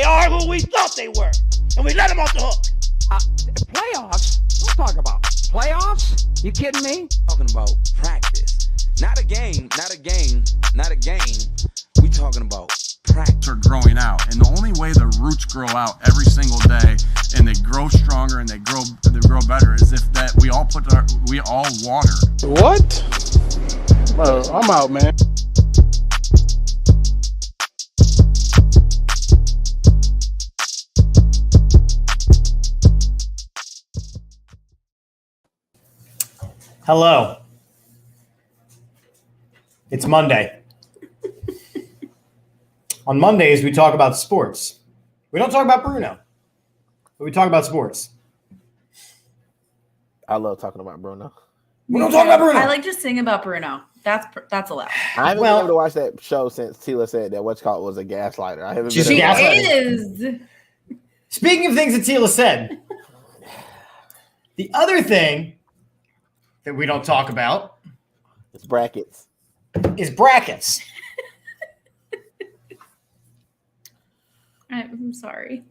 They are who we thought they were, and we let them off the hook. Playoffs? Don't talk about playoffs. You kidding me? Talking about practice. Not a game. We talking about practice. Are growing out, and the only way the roots grow out every single day and they grow stronger and they grow better is if that we all water. What? Well, I'm out, man. Hello. It's Monday. On Mondays, we talk about sports. We don't talk about Bruno, but we talk about sports. I love talking about Bruno. We don't talk about Bruno. I like to sing about Bruno. That's allowed. I haven't been able to watch that show since Tila said that what's called was a gaslighter. I haven't been She able to watch is. Speaking of things that Tila said, the other thing that we don't talk about It's brackets. is brackets. I'm sorry.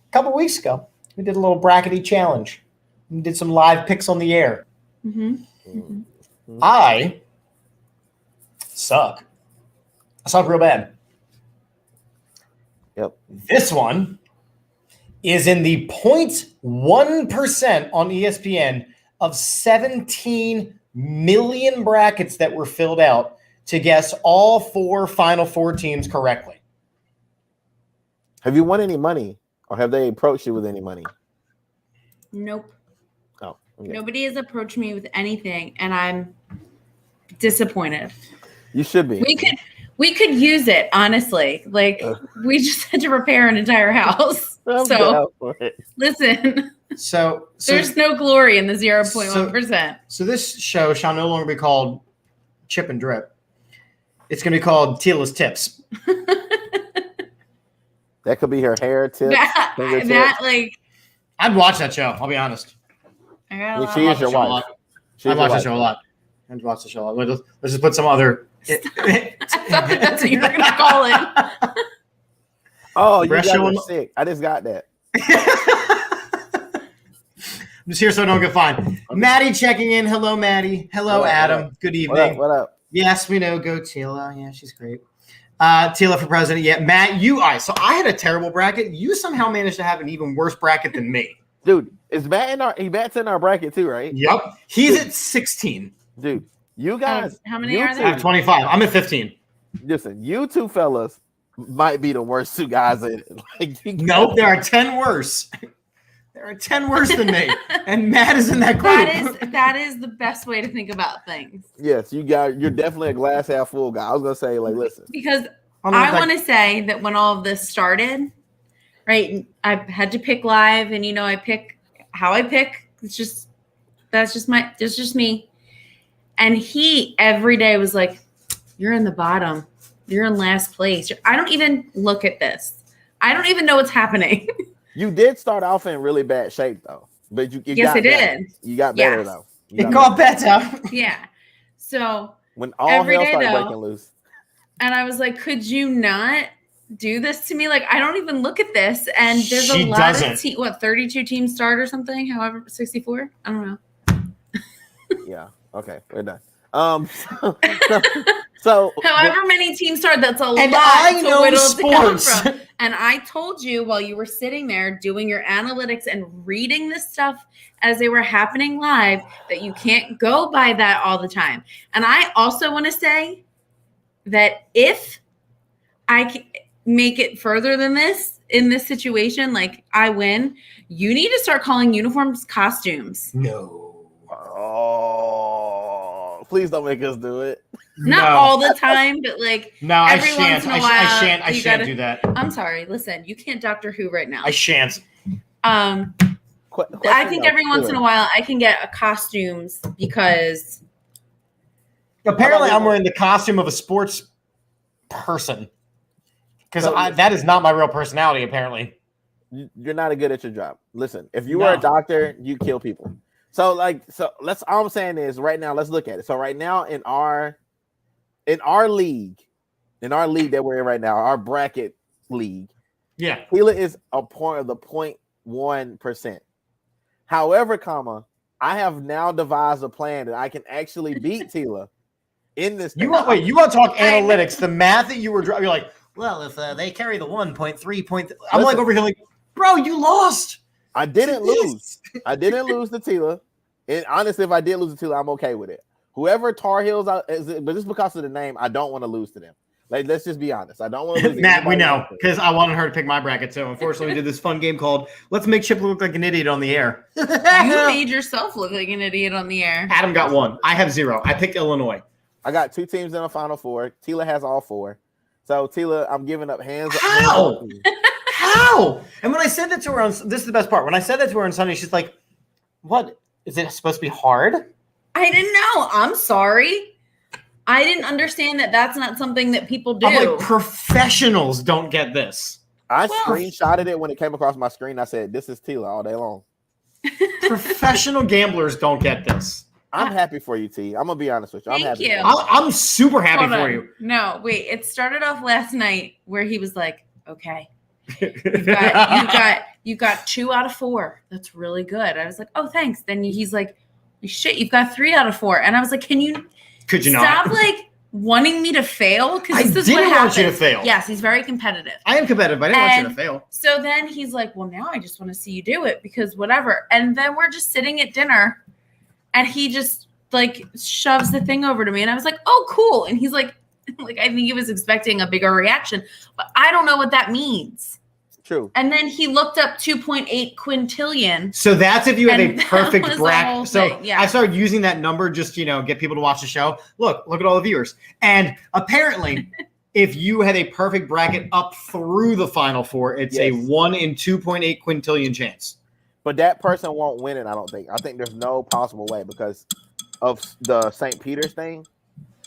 A couple weeks ago, we did a little brackety challenge. We did some live picks on the air. Mm-hmm. I suck. I suck real bad. Yep. This one is in the 0.1% on ESPN of 17 million brackets that were filled out to guess all four Final Four teams correctly. Have you won any money, or have they approached you with any money? Nope. Oh, okay. Nobody has approached me with anything, and I'm disappointed. You should be. We could use it, honestly. Like we just had to repair an entire house. So listen. So there's no glory in the 0.1%. So this show shall no longer be called Chip and Drip. It's going to be called Tila's Tips. That could be her hair tip. I'd watch that show. I'll be honest. She is your wife. I'd watch the show a lot. I'd watch the show a lot. Let's just put some other. I thought that's what you were going to call it. Oh, you got sick. I just got that. I'm just here so I don't get fined. Okay. Maddie checking in. Hello, Maddie. Hello, Adam. Good evening. What up? Yes, we know. Go Tila. Yeah, she's great. Tila for president. Yeah, Matt, so I had a terrible bracket. You somehow managed to have an even worse bracket than me. Dude, Matt's in our bracket too, right? Yep. He's at 16. Dude, you guys. How many are there? I have 25. I'm at 15. Listen, you two fellas might be the worst two guys in it. Nope, there are 10 worse. There are 10 worse than me. And Matt is in that group. That is the best way to think about things. Yes, you're definitely a glass half full guy. I was gonna say, listen. Because I want to say that when all of this started, right, I had to pick live, and I pick how I pick. That's just me. And he every day was like, "You're in the bottom. You're in last place." I don't even look at this. I don't even know what's happening. You did start off in really bad shape, though. But you yes, got it better. did. You got better, though. It got better. Yeah. So when all hell started breaking loose. And I was like, could you not do this to me? Like, I don't even look at this. And there's a lot of 32 teams start or something? However, 64? I don't know. Yeah. Okay. We're done. So however many teams start, that's a lot. And I know sports. And I told you while you were sitting there doing your analytics and reading this stuff as they were happening live that you can't go by that all the time. And I also want to say that if I make it further than this in this situation, like I win, you need to start calling uniforms costumes. No. Oh, please don't make us do it. Not all the time, but like every once in a while. I shan't do that. I'm sorry. Listen, you can't Doctor Who right now. I shan't. I think every once in a while I can get a costumes because apparently I'm wearing the costume of a sports person because that is not my real personality. Apparently, you're not good at your job. Listen, if you were a doctor, you kill people. So all I'm saying is right now, let's look at it. So right now in our league that we're in right now, our bracket league, Yeah. Tila is a point of the 0.1%. However, I have now devised a plan that I can actually beat Tila in this. You want to talk analytics? The math that you were you're like, well, if they carry the 1.3 point, I'm like over here like, bro, you lost. I didn't lose. I didn't lose to Tila. And honestly, if I did lose to Tila, I'm okay with it. Whoever Tar Heels, but just because of the name, I don't want to lose to them. Like, let's just be honest. I don't want to lose. Matt, we know because I wanted her to pick my bracket. So unfortunately, we did this fun game called "Let's Make Chip Look Like an Idiot on the Air." You made yourself look like an idiot on the air. Adam got 1. I have 0. I picked Illinois. I got 2 teams in the Final Four. Tila has all 4. So Tila, I'm giving up hands. How? How? And when I said that to her this is the best part. When I said that to her on Sunday, she's like, "What? Is it supposed to be hard?" I didn't know. I'm sorry. I didn't understand that that's not something that people do. I'm like, professionals don't get this. I screenshotted it when it came across my screen. I said, "This is Tila all day long." Professional gamblers don't get this. I'm happy for you, T. I'm gonna be honest with you. I'm Thank happy. you. I'm super happy Hold for on. you. No, wait. It started off last night where he was like, "Okay, you got 2 out of 4. That's really good." I was like, "Oh, thanks." Then he's like, "Shit, you've got 3 out of 4." And I was like, "Could you not stop like wanting me to fail?" Because this is what didn't happens. want you to fail. Yes, he's very competitive. I am competitive, but I didn't want you to fail. So then he's like, "Well, now I just want to see you do it because whatever." And then we're just sitting at dinner, and he just like shoves the thing over to me, and I was like, "Oh, cool." And he's like I think he was expecting a bigger reaction, but I don't know what that means. True. And then he looked up 2.8 quintillion. So that's if you have a And that perfect was the bracket. whole So thing, yeah. I started using that number just get people to watch the show. Look at all the viewers. And apparently, if you had a perfect bracket up through the Final Four, it's a 1 in 2.8 quintillion chance. But that person won't win it, I don't think. I think there's no possible way because of the St. Peter's thing.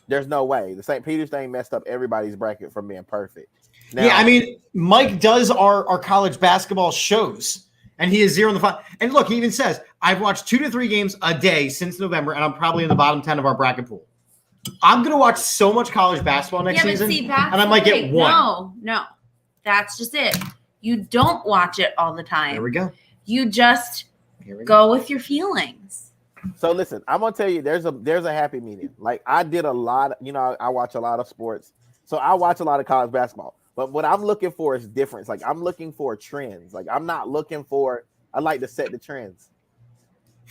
There's no way. The St. Peter's thing messed up everybody's bracket from being perfect. Now, Yeah, I mean, Mike does our college basketball shows, and he is 0 in the 5. And look, he even says, I've watched 2 to 3 games a day since November, and I'm probably in the bottom 10 of our bracket pool. I'm going to watch so much college basketball next season, and I might get 1. No. That's just it. You don't watch it all the time. Here we go. You just go with your feelings. So listen, I'm gonna tell you, there's a happy medium. Like I did a lot, I watch a lot of sports, so I watch a lot of college basketball. But what I'm looking for is difference. Like I'm looking for trends. Like I'm not looking for. I like to set the trends.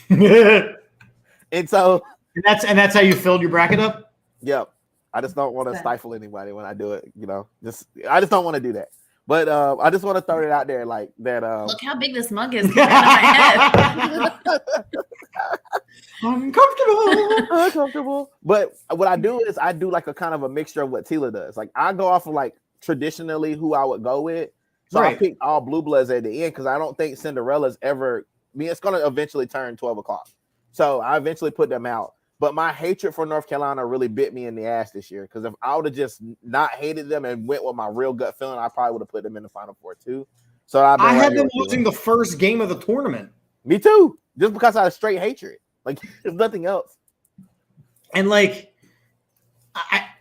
And so that's how you filled your bracket up. Yep. I just don't want to stifle anybody when I do it. I just don't want to do that. But I just want to throw it out there like that. Look how big this mug is coming out of my head. Uncomfortable. But what I do is I do like a kind of a mixture of what Tila does. Like I go off of like traditionally who I would go with. So I picked all blue bloods at the end because I don't think Cinderella's ever. I mean, it's going to eventually turn 12 o'clock. So I eventually put them out. But my hatred for North Carolina really bit me in the ass this year because if I would have just not hated them and went with my real gut feeling, I probably would have put them in the Final Four too. So I had them losing the first game of the tournament. Me too. Just because I had straight hatred. Like there's nothing else. And like,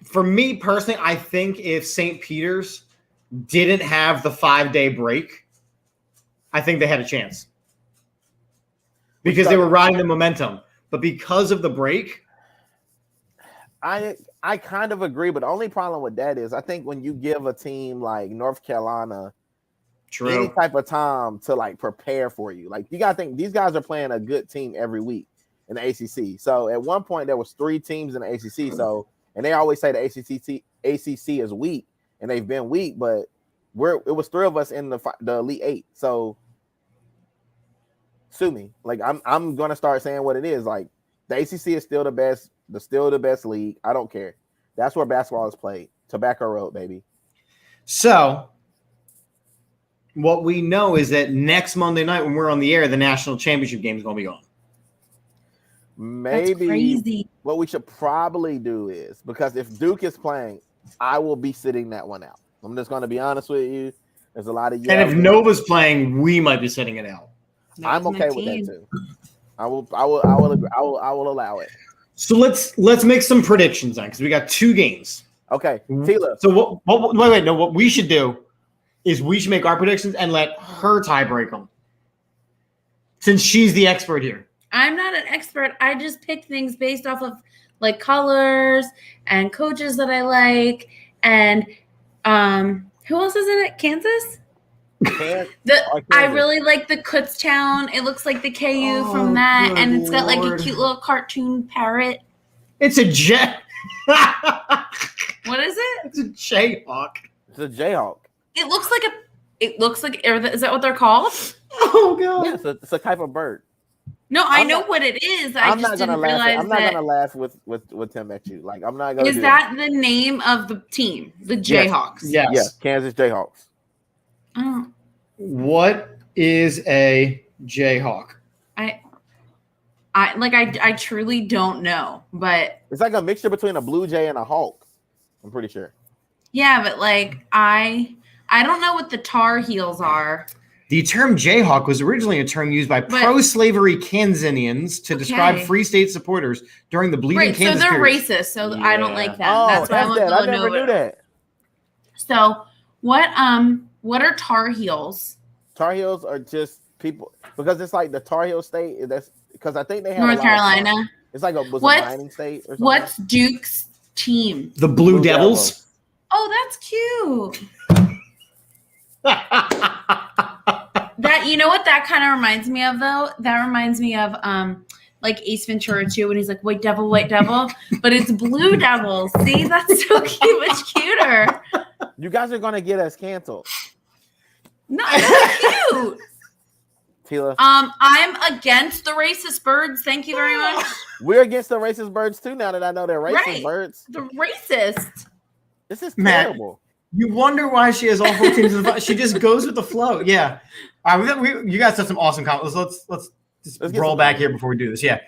for me personally, I think if St. Peter's didn't have the 5-day break, I think they had a chance because they were riding the momentum. But because of the break, I kind of agree. But the only problem with that is I think when you give a team like North Carolina any type of time to like prepare for you, like you got to think these guys are playing a good team every week in the ACC. So at one point there was 3 teams in the ACC. So and they always say the ACC is weak, and they've been weak, but it was 3 of us in the Elite 8. So sue me. Like I'm gonna start saying what it is. Like the ACC is still the best league. I don't care. That's where basketball is played. Tobacco Road, baby. So what we know is that next Monday night when we're on the air, the national championship game is going to be on. Maybe that's crazy. What we should probably do is, because if Duke is playing, I will be sitting that one out. I'm just going to be honest with you. There's a lot of and if Nova's playing, we might be sitting it out. I'm okay with that too. I will allow it. So let's make some predictions then, because we got 2 games. Okay, Tila. So what we should do is we should make our predictions and let her tie break them. Since she's the expert here. I'm not an expert. I just pick things based off of like colors and coaches that I like. And who else is in it? Kansas? I really like the Kutztown. It looks like the KU from that. And it's got like a cute little cartoon parrot. It's a jet. What is it? It's a Jayhawk. It's a Jayhawk. It looks like is that what they're called? Oh god. Yeah, it's a type of bird. No, I know what it is. I'm just didn't realize I'm not gonna laugh with Tim at you. Like I'm not gonna. Is that the name of the team? The Jayhawks. Yes. Yeah, Kansas Jayhawks. Oh. What is a Jayhawk? I truly don't know, but It's like a mixture between a blue jay and a hawk. I'm pretty sure. yeah, but like I don't know what the Tar Heels are. The term Jayhawk was originally a term used by pro-slavery Kansanians to describe Free State supporters during the Bleeding Kansas so they're period. racist, so I don't like them. Oh, that's why I want I never knew that. So what are Tar Heels? Tar Heels are just people because it's like the Tar Heel state. That's because I think they have North Carolina. It's like a mining state or something. What's Duke's team? The Blue Devils. Oh, that's cute. That you know what that kind of reminds me of though? That reminds me of like Ace Ventura 2 when he's like white devil, but it's Blue Devils. See, that's so cute, much cuter. You guys are gonna get us canceled. No, that's cute. Tila. I'm against the racist birds. Thank you very much. We're against the racist birds too. Now that I know they're racist birds, the racist. This is Matt, terrible. You wonder why she has all 4 teams in the fight. She just goes with the flow. Yeah. All right, you guys have some awesome comments. Let's roll back here before we do this. Yeah.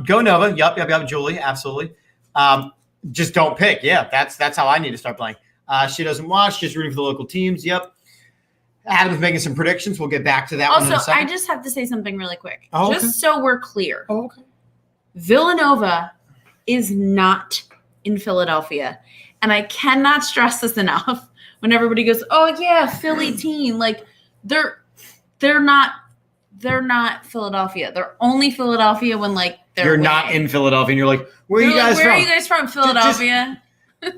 Go Nova. Yup. Julie. Absolutely. Just don't pick. Yeah. That's how I need to start playing. She doesn't watch. Just rooting for the local teams. Yep. Adam's making some predictions. We'll get back to that one in a second. I just have to say something really quick. Oh, okay. Just so we're clear. Oh, okay. Villanova is not in Philadelphia. And I cannot stress this enough when everybody goes, oh yeah, Philly team. Like they're not Philadelphia. They're only Philadelphia when like you're not in Philadelphia and you're like, where are you guys from? Where are you guys from? Philadelphia.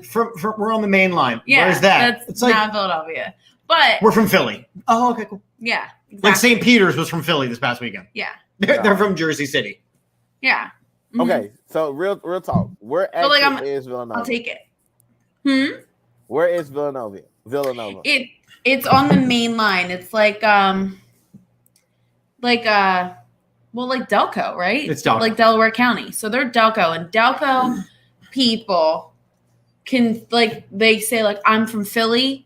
From we're on the main line. Yeah, where's that? It's like, not Philadelphia. But we're from Philly. Oh, okay, cool. Yeah. Exactly. Like St. Peter's was from Philly this past weekend. Yeah. They're from Jersey City. Yeah. Mm-hmm. Okay, so real talk. Where actually is Villanova? I'll take it. Where is Villanova? It's on the main line. It's like Delco, right? It's Delco. Like Delaware County. So they're Delco, and Delco people can they say like I'm from Philly,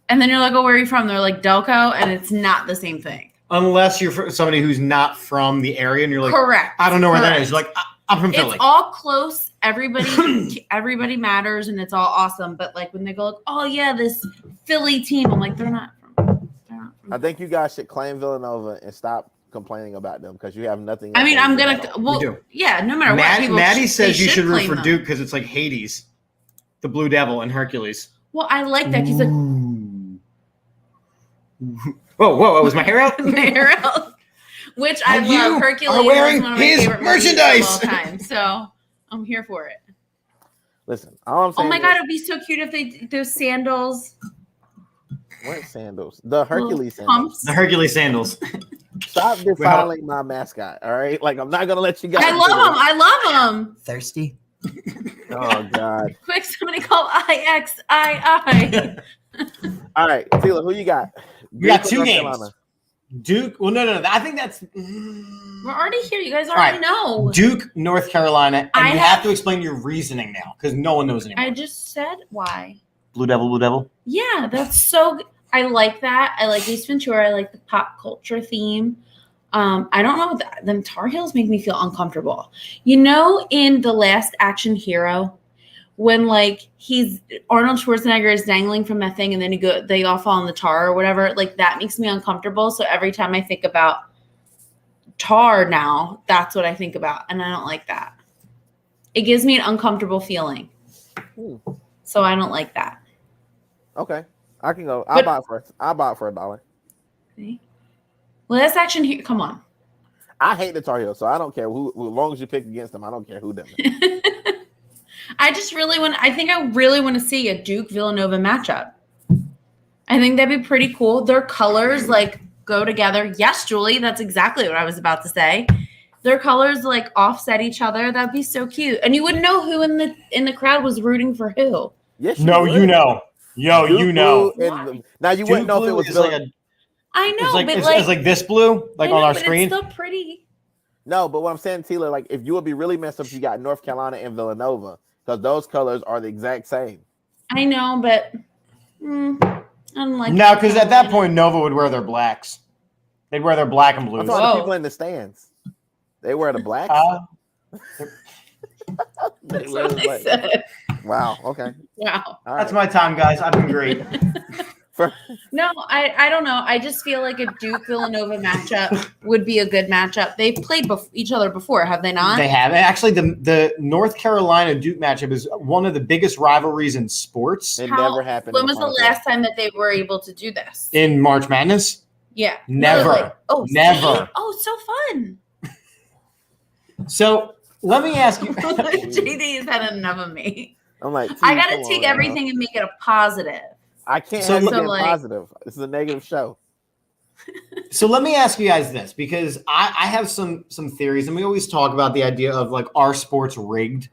and then you're like, oh, where are you from? They're like Delco, and it's not the same thing. Unless you're somebody who's not from the area, and you're like, correct. I don't know where that is. You're like, I'm from Philly. It's all close. Everybody matters, and it's all awesome. But like when they go, like, oh yeah, this Philly team, I'm like, they're not from. I think you guys should claim Villanova and stop complaining about them because you have nothing. I mean, I'm gonna. Well, yeah. No matter what. Maddie says you should root for Duke because it's like Hades, the Blue Devil, and Hercules. Well, I like that. He's like. Whoa! Was my hair out? My hair out. Which I love. Hercules is one of my favorite merchandise of all time. So I'm here for it. Listen, all I'm saying. Oh my god, it'd be so cute if those sandals. What sandals? The Hercules sandals. Pumps. The Hercules sandals. Stop defiling my mascot. All right, like I'm not gonna let you guys. I love them. Thirsty. Oh god. Quick, somebody call IXII. All right, Tila, who you got? You got 2 games. Carolina. Duke. Well, no. I think that's. We're already here. You guys already know. Duke, North Carolina, and you have to explain your reasoning now because no one knows anymore. I just said why. Blue Devil. Yeah, that's so good. I like that. I like Ace Ventura. I like the pop culture theme. I don't know. Them Tar Heels make me feel uncomfortable. You know, in The Last Action Hero, when like Arnold Schwarzenegger is dangling from that thing and then they all fall in the tar or whatever, like that makes me uncomfortable. So every time I think about tar now, that's what I think about. And I don't like that. It gives me an uncomfortable feeling. So I don't like that. Okay. I can go. I'll buy it for $1. Okay. Last action here. Come on. I hate the Tar Heels, so I don't care who. As long as you pick against them, I don't care who does it. I think I really want to see a Duke Villanova matchup. I think that'd be pretty cool. Their colors like go together. Yes, Julie, that's exactly what I was about to say. Their colors like offset each other. That'd be so cute. And you wouldn't know who in the crowd was rooting for who. Yes, No, would. you know. Yo, Duke you know. now you wouldn't know if it was I know, it's like this blue, like on our screen. It's still pretty. No, but what I'm saying, Tila, like if you would be really messed up if you got North Carolina and Villanova, because those colors are the exact same. I know, but I don't like. No, because at that point, Nova would wear their blacks. They'd wear their black and I'm blues. talking to people in the stands. They wear the blacks. That's what I said. Wow. Okay. Wow. All That's right. my time, guys. I've been great. No, I don't know. I just feel like a Duke Villanova matchup would be a good matchup. They've played each other before, have they not? They have. Actually, the North Carolina Duke matchup is one of the biggest rivalries in sports It never happened. When was the last time that they were able to do this? in March Madness. Yeah. Never. Never. Oh, so fun. So let me ask you. JD has had enough of me. I'm like, I got to take everything and make it a positive. I can't So have you so being like- positive. This is a negative show. So let me ask you guys this, because I have some theories, and we always talk about the idea of like, are sports rigged?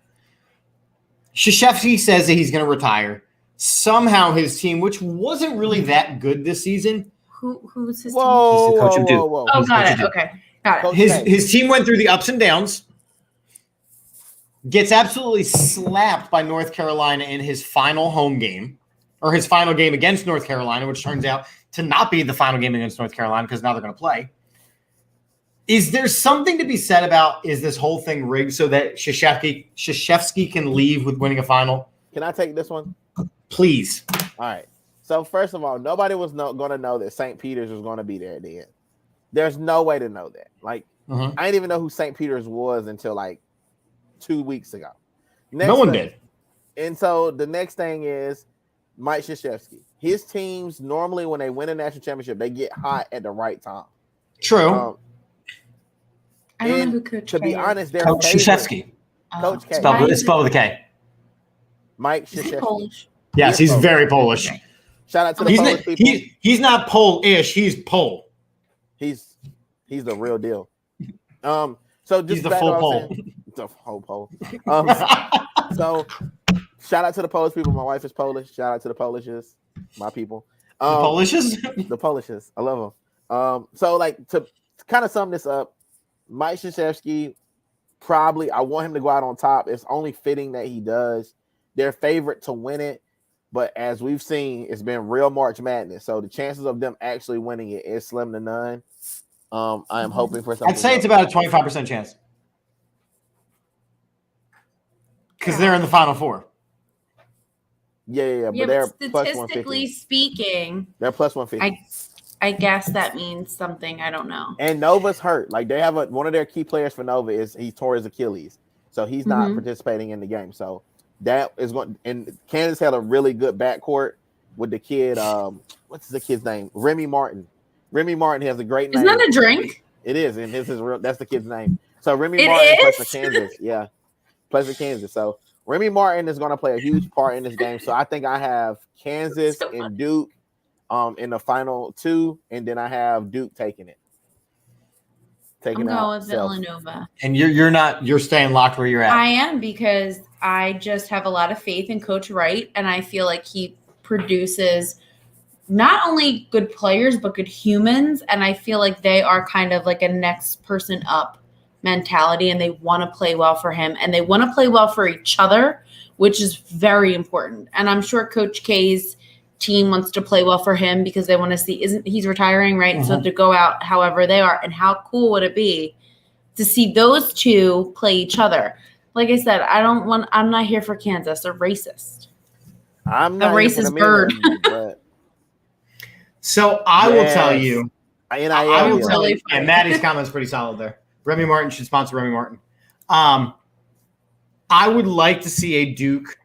Krzyzewski says that he's going to retire. Somehow his team, which wasn't really that good this season, Who's his Whoa, He's the coach whoa, of Duke. whoa, whoa. team? Oh, got Coach it. of Duke. Okay. Got it. Coach- his team went through the ups and downs, gets absolutely slapped by North Carolina in his final home game, or his final game against North Carolina, which turns out to not be the final game against North Carolina because now they're going to play. Is there something to be said about, is this whole thing rigged so that Krzyzewski can leave with winning a final? Can I take this one? Please. All right. So first of all, nobody was going to know that St. Peter's was going to be there at the end. There's no way to know that. Like, I didn't even know who St. Peter's was until like 2 weeks ago. No one did. And so the next thing is Mike Krzyzewski. His teams normally, when they win a national championship, they get hot at the right time. True. I don't know and who Coach to be K is. honest, their Coach favorite- Krzyzewski. Coach K. It's spelled with a K. Mike Is he Krzyzewski. Polish? Yes, he's very Polish. Okay. Shout out to the He's Polish not, people. he's not Polish. He's Pole. He's the real deal. So just He's the back to full what I was Pole. saying. The whole Pole. So shout out to the Polish people. My wife is Polish. Shout out to the Polishes, my people. Polishes? The Polishes. I love them. So like to kind of sum this up, Mike Krzyzewski, probably I want him to go out on top. It's only fitting that he does. They're favorite to win it, but as we've seen, it's been real March Madness. So the chances of them actually winning it is slim to none. I am hoping for something. I'd say it's about a 25% chance. Because they're in the Final Four. Yeah, Yeah, but they're but plus statistically 150. speaking, They're plus 150. I guess that means something. I don't know. And Nova's hurt. Like they have one of their key players for Nova is he tore his Achilles, so he's not participating in the game. So that is going. And Kansas had a really good backcourt with the kid. What's the kid's name? Remy Martin. Remy Martin has a great name. Isn't that a drink? It is, and this is real. That's the kid's name. So Remy It Martin plays is? for Kansas. Yeah, plays for Kansas. So Remy Martin is going to play a huge part in this game. So I think I have Kansas So and Duke in the final two, and then I have Duke taking it. I'm Taking going out with self. Villanova. And you're staying locked where you're at. I am, because I just have a lot of faith in Coach Wright, and I feel like he produces not only good players but good humans, and I feel like they are kind of like a next person up mentality, and they want to play well for him, and they want to play well for each other, which is very important. And I'm sure Coach K's team wants to play well for him because they want to see, he's retiring, right? So to go out however they are, and how cool would it be to see those two play each other? Like I said, I'm not here for Kansas. They're racist. I'm not A here for racist them bird. either, but So I will tell Yes. you. I I will will tell you. Really And Maddie's comment's pretty solid there. Remy Martin should sponsor Remy Martin. I would like to see a Duke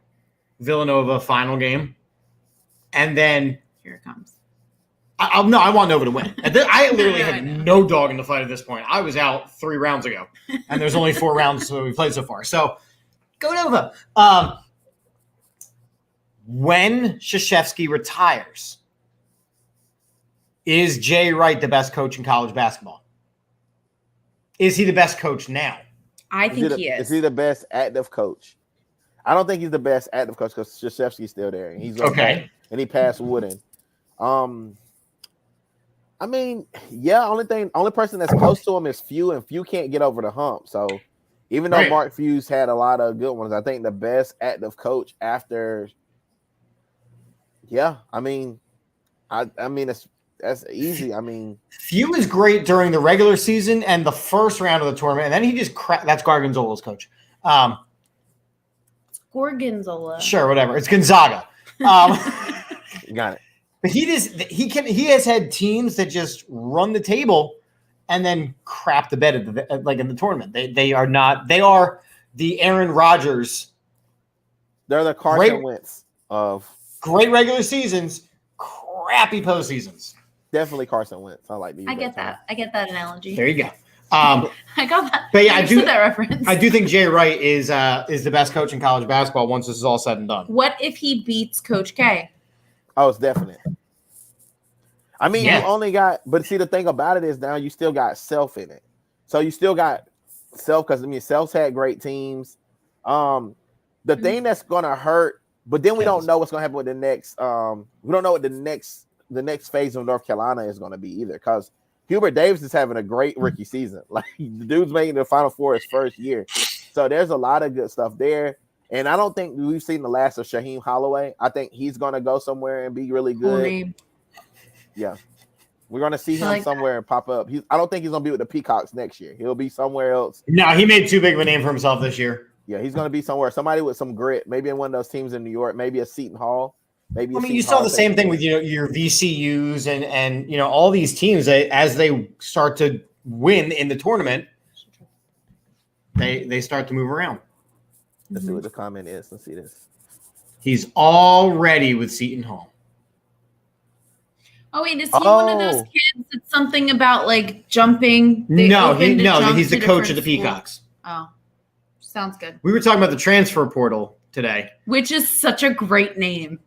Villanova final game, and then Here it comes. No, I want Nova to win. I literally have no dog in the fight at this point. I was out 3 rounds ago, and there's only 4 rounds we played so far. So go Nova. When Krzyzewski retires, is Jay Wright the best coach in college basketball? Is he the best coach now? I think he is. Is he the best active coach? I don't think he's the best active coach because Krzyzewski's still there. And he's okay. And he passed Wooden. I mean, yeah, only person that's close to him is Few, and Few can't get over the hump. So even though Mark Few's had a lot of good ones, I think the best active coach after, I mean, that's easy. I mean, Few is great during the regular season and the first round of the tournament, and then he just that's Gargonzola's coach. Gorgonzola. Sure, whatever. It's Gonzaga. Got it. But he has had teams that just run the table and then crap the bed in the tournament. They are the Aaron Rodgers. They're the Carson Wentz of great regular seasons, crappy postseasons. Definitely Carson Wentz. I like these. I get that. I get that analogy. There you go. I got that. But yeah, I do that reference. I do think Jay Wright is the best coach in college basketball once this is all said and done. What if he beats Coach K? Oh, it's definite. I mean, you only got, but see, the thing about it is now you still got Self in it. So you still got Self because, I mean, Self's had great teams. The thing that's going to hurt, but then we don't know what's going to happen with the next, we don't know what the next phase of North Carolina is going to be either because Hubert Davis is having a great rookie season. Like, the dude's making the Final Four his first year. So there's a lot of good stuff there. And I don't think we've seen the last of Shaheem Holloway. I think he's going to go somewhere and be really good. Yeah. We're going to see him somewhere and pop up. I don't think he's going to be with the Peacocks next year. He'll be somewhere else. No, he made too big of a name for himself this year. Yeah, he's going to be somewhere. Somebody with some grit, maybe in one of those teams in New York, maybe a Seton Hall. Maybe you saw the same thing with your VCUs and all these teams as they start to win in the tournament, they start to move around. Let's see what the comment is. Let's see this. He's already with Seton Hall. Oh wait, is he one of those kids that's something about like jumping? He's the coach of the Peacocks. Oh, sounds good. We were talking about the transfer portal today, which is such a great name.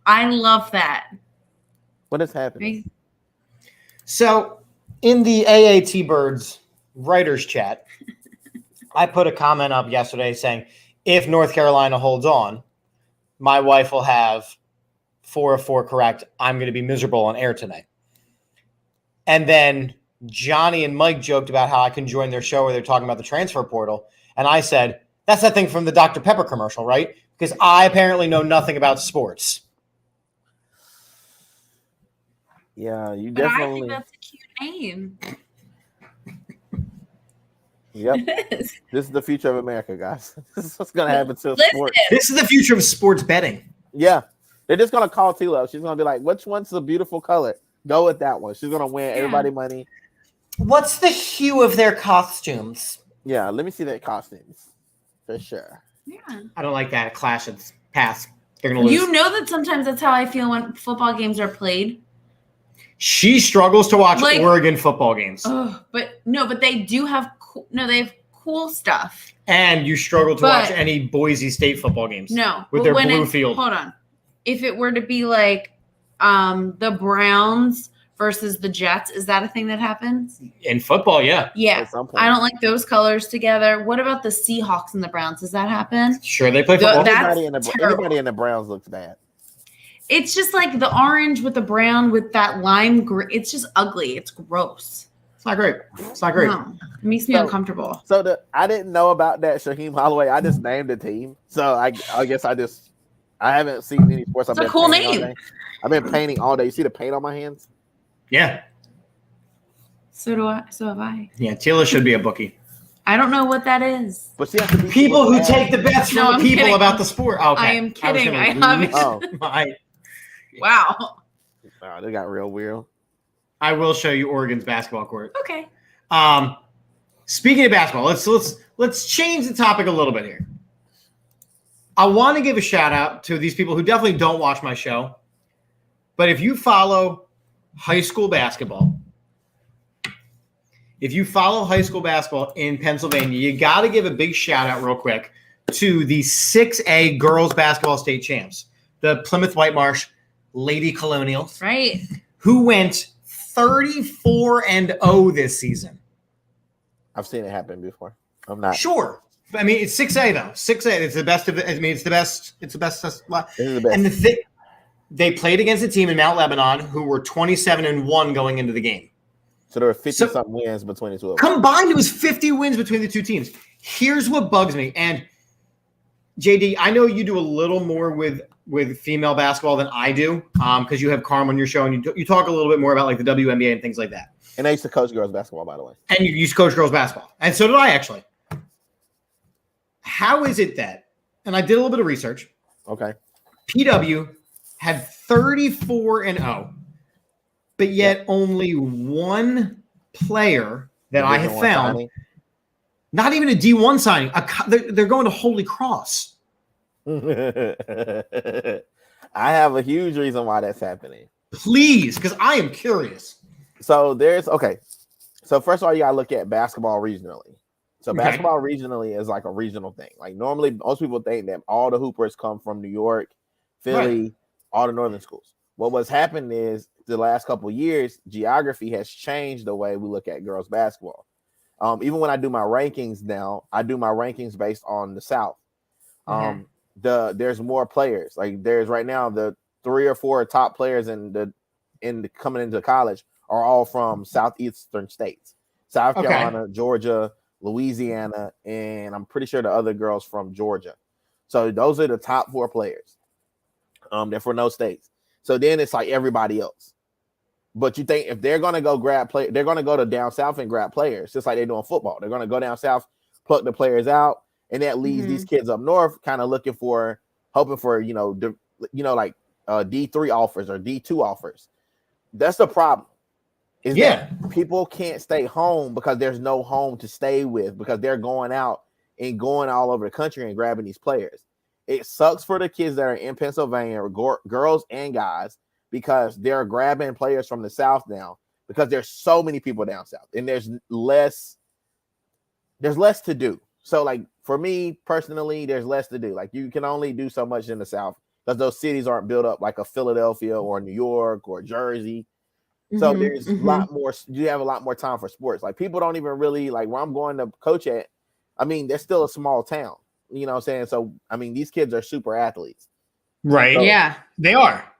I love that. What is happening? So, in the AAT Birds writers chat, I put a comment up yesterday saying, if North Carolina holds on, my wife will have 4 of 4 correct. I'm going to be miserable on air tonight. And then Johnny and Mike joked about how I can join their show where they're talking about the transfer portal. And I said, that's that thing from the Dr. Pepper commercial, right? Because I apparently know nothing about sports. Yeah, you definitely. I think that's a cute name. Yep. This is the future of America, guys. This is what's going to happen to sports. This is the future of sports betting. Yeah. They're just going to call Tilo. She's going to be like, which one's a beautiful color? Go with that one. She's going to win everybody money. What's the hue of their costumes? Yeah, let me see their costumes. For sure. Yeah. I don't like that clash. It's pass. They're going to lose. You know that sometimes that's how I feel when football games are played. She struggles to watch Oregon football games. But they do have they have cool stuff. And you struggle to watch any Boise State football games. No. With their blue field. Hold on. If it were to be like the Browns versus the Jets, is that a thing that happens? In football, yeah. Yeah. I don't like those colors together. What about the Seahawks and the Browns? Does that happen? Sure, they play football. Everybody in the Browns looks bad. It's just like the orange with the brown with that lime green. It's just ugly. It's gross. It's not great. No, it makes me uncomfortable. So I didn't know about that Shaheem Holloway. I just named the team. So I guess I haven't seen any sports. It's a cool name. I've been painting all day. You see the paint on my hands? Yeah. So have I. Yeah, Tila should be a bookie. I don't know what that is. But she has to be people who take the bets from the people about the sport. Okay. I am kidding. I haven't. Wow. Oh, they got real weird. I will show you Oregon's basketball court. Okay. Speaking of basketball, let's change the topic a little bit here. I want to give a shout out to these people who definitely don't watch my show. But if you follow high school basketball, in Pennsylvania, you got to give a big shout out real quick to the 6A girls basketball state champs, the Plymouth Whitemarsh Lady Colonials, Right. who went 34-0 this season. I've seen it happen before. I'm not sure. I mean, it's 6A though. 6A. It's the best of it. I mean, it's the best. It's the best. This is the best. And they played against a team in Mount Lebanon who were 27-1 going into the game. So there were 50-something wins between the two of them. Combined, it was 50 wins between the two teams. Here's what bugs me. And JD, I know you do a little more with female basketball than I do, because you have Carm on your show and you talk a little bit more about like the WNBA and things like that. And I used to coach girls basketball, by the way. And you used to coach girls basketball. And so did I, actually. How is it that, and I did a little bit of research. Okay. PW had 34-0, but yet only one player that I have found, signing. Not even a D1 signing. They're going to Holy Cross. I have a huge reason why that's happening. Please, because I am curious. So so first of all, you gotta look at basketball regionally. So basketball regionally is like a regional thing. Like normally, most people think that all the hoopers come from New York, Philly, all the northern schools. What's happened is the last couple of years, geography has changed the way we look at girls basketball. Even when I do my rankings now, I do my rankings based on the South. There's more players. Like there's right now the 3 or 4 top players in the coming into college are all from southeastern states. South Carolina, Georgia, Louisiana, and I'm pretty sure the other girls from Georgia. So those are the top 4 players. They're for no states. So then it's like everybody else. But you think if they're gonna go grab play, they're gonna go to down south and grab players, just like they're doing football. They're gonna go down south, pluck the players out, and that leaves these kids up north kind of hoping for like D3 offers or D2 offers. That's the problem. That people can't stay home because there's no home to stay with because they're going out and going all over the country and grabbing these players. It sucks for the kids that are in Pennsylvania, girls and guys, because they're grabbing players from the South now because there's so many people down south and there's less to do. So like for me personally, there's less to do. Like you can only do so much in the South because those cities aren't built up like a Philadelphia or New York or Jersey. So there's a lot more. You have a lot more time for sports. Like people don't even really like where I'm going to coach at. I mean, they're still a small town. You know what I'm saying? So I mean, these kids are super athletes. Right. So, yeah, they are.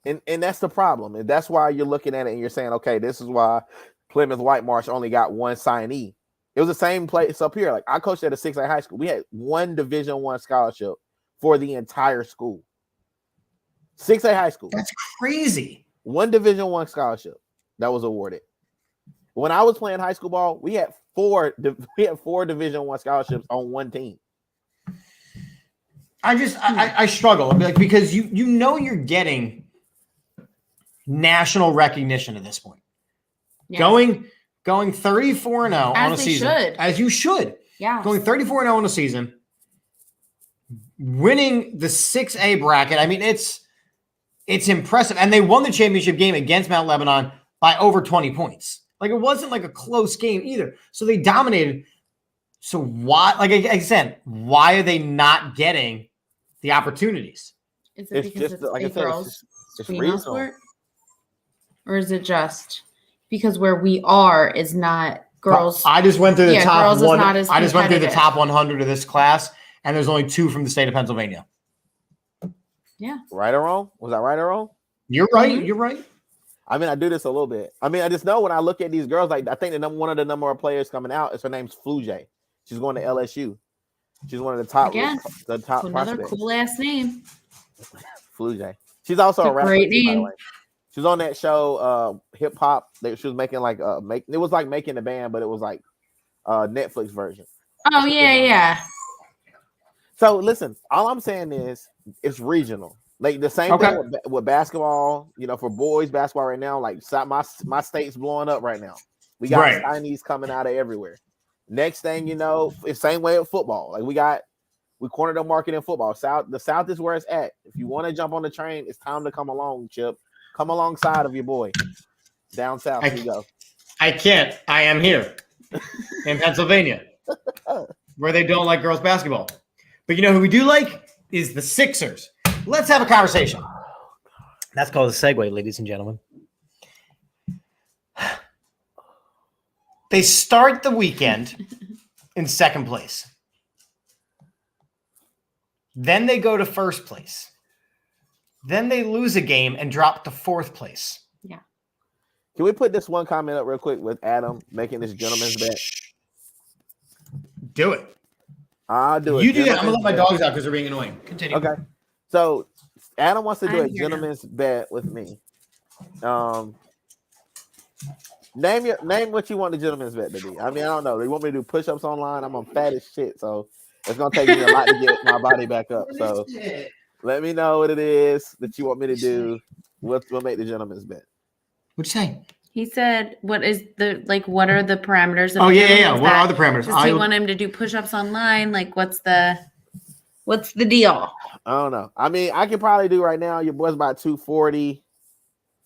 And that's the problem. And that's why you're looking at it and you're saying, okay, this is why Plymouth Whitemarsh only got one signee. It was the same place up here. Like I coached at a 6A high school. We had one Division I scholarship for the entire school. 6A high school. That's crazy. One Division I scholarship that was awarded. When I was playing high school ball, we had four Division I scholarships on one team. I struggle because you're getting national recognition at this point. Yeah. Going 34-0 on a season. As you should. Yeah. Going 34-0 on a season. Winning the 6A bracket. I mean, it's impressive. And they won the championship game against Mount Lebanon by over 20 points. Like it wasn't like a close game either. So they dominated. So why, like I said, why are they not getting the opportunities? Is it because it's like girls female sport? Or is it just because where we are is not girls? I just went through the top one. I just went through the top 100 of this class, and there's only 2 from the state of Pennsylvania. Yeah. Right or wrong? Was I right or wrong? You're right. Mm-hmm. You're right. I mean, I do this a little bit. I mean, I just know when I look at these girls, like I think one of the number of players coming out is her name's Flujay. She's going to LSU. She's one of the top. Again, the top. Another prospects. cool ass name. Flujay. She's also a rapper. Great name. She was on that show, hip hop. She was making like it was like Making the Band, but it was like Netflix version. Oh yeah. So listen, all I'm saying is it's regional. Like the same thing with basketball. You know, for boys basketball right now, like my state's blowing up right now. We got Chinese coming out of everywhere. Next thing you know, it's same way with football. Like we cornered the market in football. The South is where it's at. If you want to jump on the train, it's time to come along, Chip. Come alongside of your boy. Down south we go. I can't. I am here in Pennsylvania, where they don't like girls basketball. But you know who we do like is the Sixers. Let's have a conversation. That's called a segue, ladies and gentlemen. They start the weekend in second place. Then they go to first place. Then they lose a game and drop to fourth place. Yeah. Can we put this one comment up real quick with Adam making this gentleman's bet? Do it. I'll do it. You do that. I'm going to let my dogs out because they're being annoying. Continue. Okay. So Adam wants to do a I'm here gentleman's bet with me. Name what you want the gentleman's bet to be. I mean, I don't know. You want me to do push-ups online? I'm fat as shit, so it's gonna take me a lot to get my body back up. So let me know what it is that you want me to do. We'll make the gentleman's bet. What'd you say? He said, "What is the what are the parameters?" Of Yeah. What are the parameters? Does he want him to do push-ups online? Like, what's the deal? I don't know. I mean, I can probably do right now. Your boy's about 240.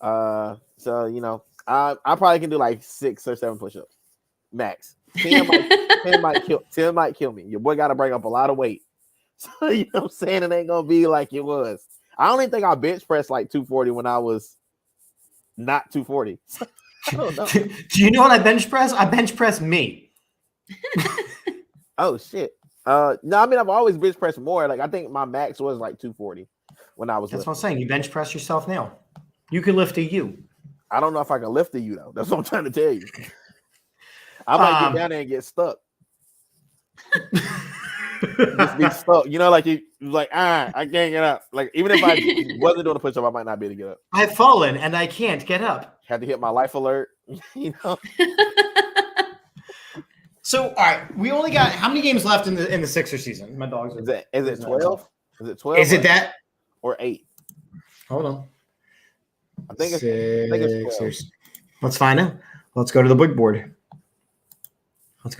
So you know, I probably can do like 6 or 7 push-ups max. 10 might kill me. Your boy got to bring up a lot of weight. So you know what I'm saying? It ain't gonna be like it was. I don't even think I bench pressed like 240 when I was not 240. I don't know. Do you know what I bench press? I bench press me. Oh shit. No, I mean I've always bench pressed more. Like I think my max was like 240 when I was. That's what I'm saying. You bench press yourself now. You can lift a U. I don't know if I can lift the U though. That's what I'm trying to tell you. I might get down there and get stuck. Just be stuck. You know, like you like I can't get up. Like even if I wasn't doing a push-up, I might not be able to get up. I've fallen and I can't get up. Had to hit my life alert. You know. So all right, we only got how many games left in the Sixer season? My dogs are. Is it 12? Is it 12? Is it that or 8? Hold on. I think it's 12. Let's find out. Let's go to the big board. All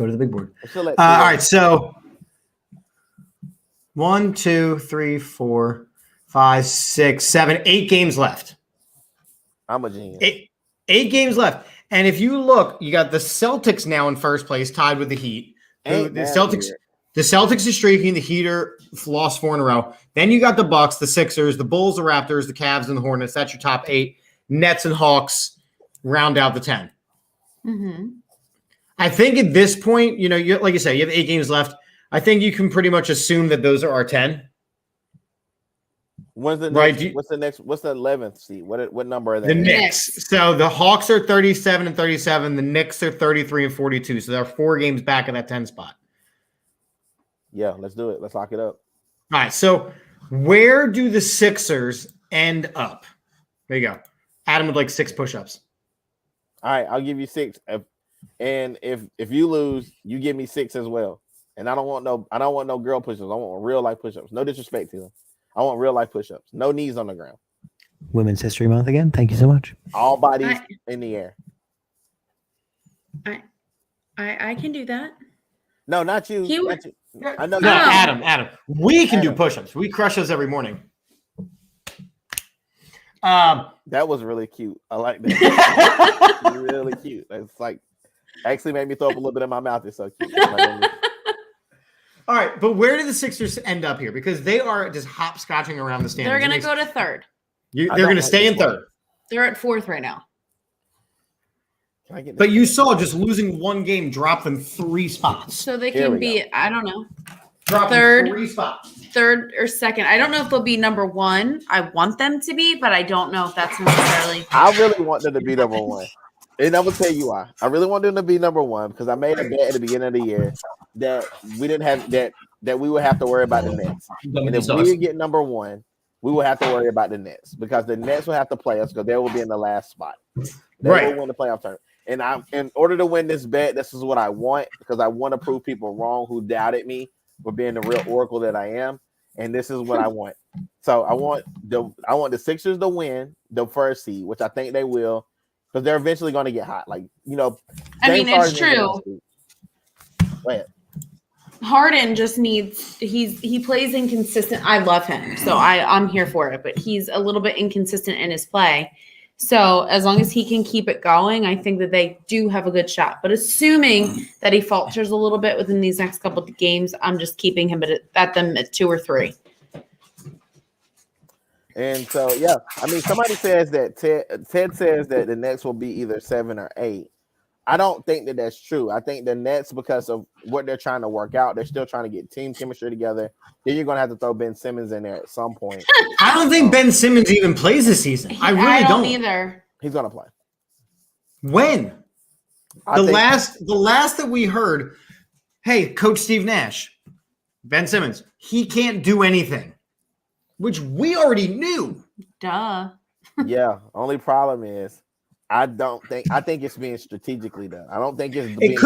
right, so 1, 2, 3, 4, 5, 6, 7, 8 games left. I'm a genius. 8 games left. And if you look, you got the Celtics now in first place, tied with the Heat. The Celtics are streaking. The Heat are lost 4 in a row. Then you got the Bucks, the Sixers, the Bulls, the Raptors, the Cavs, and the Hornets. That's your top 8. Nets and Hawks round out the 10. Mm-hmm. I think at this point, you know, like you say, you have 8 games left. I think you can pretty much assume that those are our 10. When's the next? Right? What's the 11th seed? What number are they? The Knicks. So the Hawks are 37 and 37. The Knicks are 33 and 42. So they're 4 games back of that 10 spot. Yeah, let's do it. Let's lock it up. All right. So where do the Sixers end up? There you go. Adam would like 6 push-ups. All right, I'll give you 6. And if you lose, you give me 6 as well. And I don't want no girl push-ups. I want real life push-ups. No disrespect to them. I want real life push-ups. No knees on the ground. Women's History Month again. Thank you so much. All bodies in the air. I can do that. No, not you. I know. No, Adam. We can do push-ups. We crush those every morning. That was really cute. I like that. Really cute. It's like actually made me throw up a little bit in my mouth. It's so cute. All right, but where do the Sixers end up here? Because they are just hopscotching around the standings. They're going to go to 3rd. They're going to stay in 3rd. They're at 4th right now. But you saw just losing 1 game drop them 3 spots. So they can be, I don't know, drop 3rd, 3 spots. 3rd or 2nd. I don't know if they'll be number 1. I want them to be, but I don't know if that's necessarily. I really want them to be number 1. And I'm gonna tell you why. I really want them to be number 1 because I made a bet at the beginning of the year that we didn't have that we would have to worry about the Nets. And if we get number 1, we will have to worry about the Nets because the Nets will have to play us because they will be in the last spot. They will win the playoff tournament. And in order to win this bet, this is what I want because I want to prove people wrong who doubted me for being the real oracle that I am. And this is what I want. So I want the Sixers to win the 1st seed, which I think they will. Because they're eventually going to get hot. Like, you know. I mean, it's true. Go ahead. Harden just needs he plays inconsistent. I love him. So I'm here for it. But he's a little bit inconsistent in his play. So as long as he can keep it going, I think that they do have a good shot. But assuming that he falters a little bit within these next couple of games, I'm just keeping him at them at 2 or 3. And so, yeah, I mean, somebody says that Ted says that the Nets will be either 7 or 8. I don't think that that's true. I think the Nets, because of what they're trying to work out, they're still trying to get team chemistry together. Then you're going to have to throw Ben Simmons in there at some point. I don't think Ben Simmons even plays this season. I really don't either. He's going to play. When? The last that we heard, hey, Coach Steve Nash, Ben Simmons, he can't do anything, which we already knew. Duh. Yeah. Only problem is, I think it's being strategically done. I don't think it's. It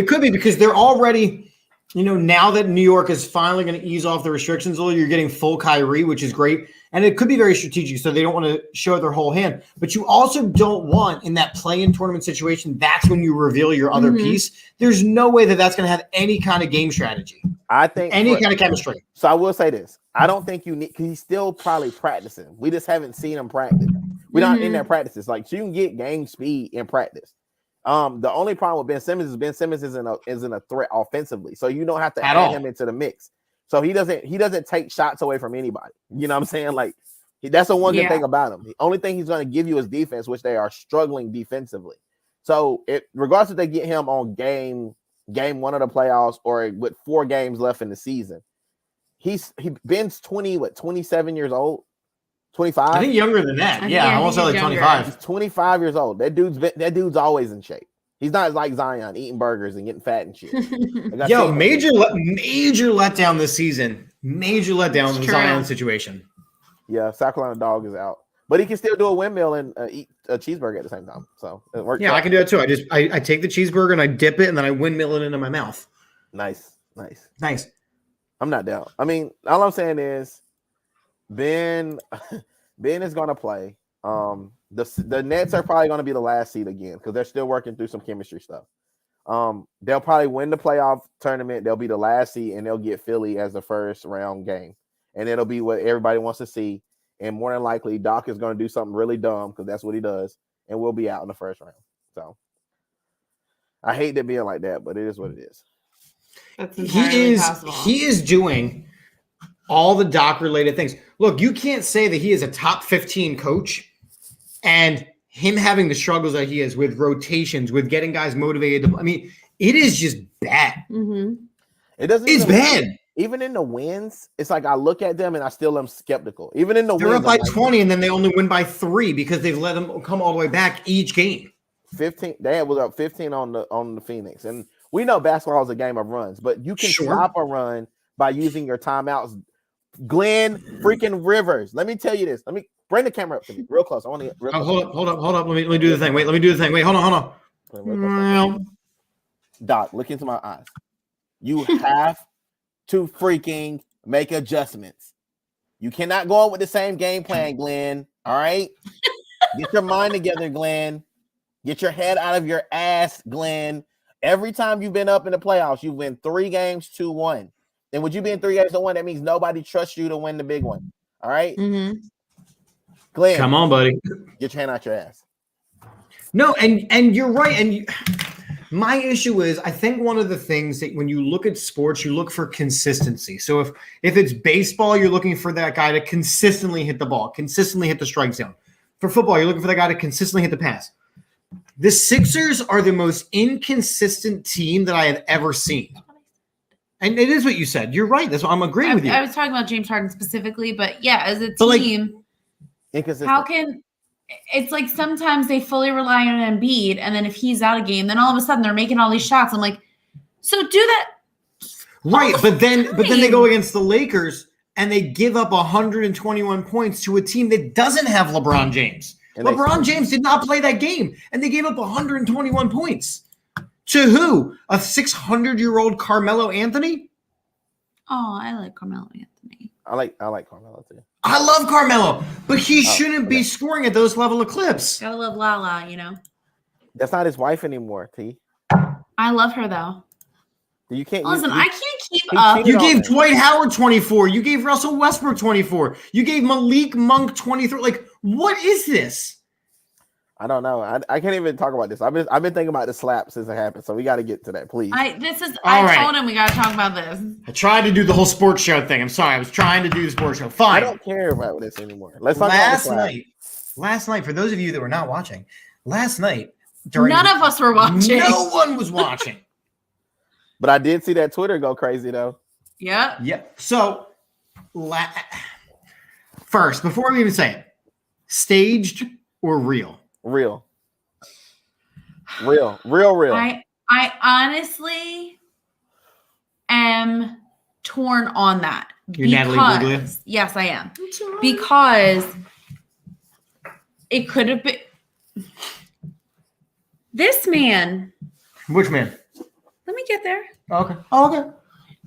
could be because they're already, now that New York is finally going to ease off the restrictions a little, you're getting full Kyrie, which is great. And it could be very strategic. So they don't want to show their whole hand, but you also don't want in that play-in tournament situation. That's when you reveal your other piece. There's no way that that's going to have any kind of game strategy. I think any kind of chemistry. So I will say this. I don't think you need, because he's still probably practicing. We just haven't seen him practice. We're not in their practices. Like, so you can get game speed in practice. The only problem with Ben Simmons is Ben Simmons isn't a threat offensively, so you don't have to add him into the mix. So he doesn't take shots away from anybody. You know what I'm saying? Like, that's the one good thing about him. The only thing he's going to give you is defense, which they are struggling defensively. So regardless if they get him on game 1 of the playoffs or with 4 games left in the season, Ben's 27 years old. 25? I think younger than that. I almost said like 25. He's 25 years old. That dude's always in shape. He's not like Zion eating burgers and getting fat and shit. Major letdown this season. Major letdown in the Zion situation. Yeah, South Carolina dog is out. But he can still do a windmill and eat a cheeseburger at the same time. So it works. Yeah, I can do that too. I take the cheeseburger and I dip it and then I windmill it into my mouth. Nice. I'm not down. I mean, all I'm saying is Ben is going to play. The Nets are probably going to be the last seed again because they're still working through some chemistry stuff. They'll probably win the playoff tournament. They'll be the last seed, and they'll get Philly as the first round game. And it'll be what everybody wants to see. And more than likely, Doc is going to do something really dumb because that's what he does, and we'll be out in the first round. So I hate it being like that, but it is what it is. That's entirely possible. He is doing all the Doc related things. Look, you can't say that he is a top 15 coach and him having the struggles that he has with rotations, with getting guys motivated. I mean, it is just bad. It's bad. Even in the wins, it's like I look at them and I still am skeptical. Even in the they're wins, up by 20 and then they only win by 3 because they've let them come all the way back each game. 15. They was up 15 on the Phoenix, and we know basketball is a game of runs, but you can stop a run by using your timeouts. Glenn freaking Rivers. Let me tell you this. Let me bring the camera up to me real close. I want to hold up. Let me do the thing. Wait, let me do the thing. Wait, hold on. Doc, look into my eyes. You have to freaking make adjustments. You cannot go on with the same game plan, Glenn. All right? Get your mind together, Glenn. Get your head out of your ass, Glenn. Every time you've been up in the playoffs, you win 3 games 2-1. And would you be in 3 games to 1? That means nobody trusts you to win the big one. All right? Glenn, come on, buddy. Get your hand out your ass. No, and you're right. And my issue is, I think one of the things that when you look at sports, you look for consistency. So if it's baseball, you're looking for that guy to consistently hit the ball, consistently hit the strike zone. For football, you're looking for that guy to consistently hit the pass. The Sixers are the most inconsistent team that I have ever seen. And it is what you said. You're right. That's what I'm agreeing with you. I was talking about James Harden specifically, but yeah, as a team, inconsistent. How can it's like sometimes they fully rely on Embiid, and then if he's out of game, then all of a sudden they're making all these shots. I'm like, so do that. Right, but then they go against the Lakers and they give up 121 points to a team that doesn't have LeBron James. And LeBron James did not play that game, and they gave up 121 points. To who? A 600-year-old Carmelo Anthony? Oh, I like Carmelo Anthony. I like Carmelo too. I love Carmelo, but he shouldn't be scoring at those level of clips. Gotta love Lala, you know. That's not his wife anymore, T. I love her though. You can't listen. I can't keep up. You gave Dwight Howard 24. You gave Russell Westbrook 24. You gave Malik Monk 23. Like, what is this? I don't know. I can't even talk about this. I've been thinking about the slap since it happened, so we got to get to that, please. I right. told him we got to talk about this. I tried to do the whole sports show thing. I'm sorry. I was trying to do the sports show. Fine. I don't care about this anymore. Let's talk about the slap. Last night, for those of you that were not watching, last night during None of us were watching. No one was watching. But I did see that Twitter go crazy though. Yeah. Yeah. So, first, before we even say it, staged or real? Real. I honestly am torn on that. You're Natalie Bruglia? Yes, I am. Because it could have been this man. Which man? Let me get there. Okay. Oh, okay.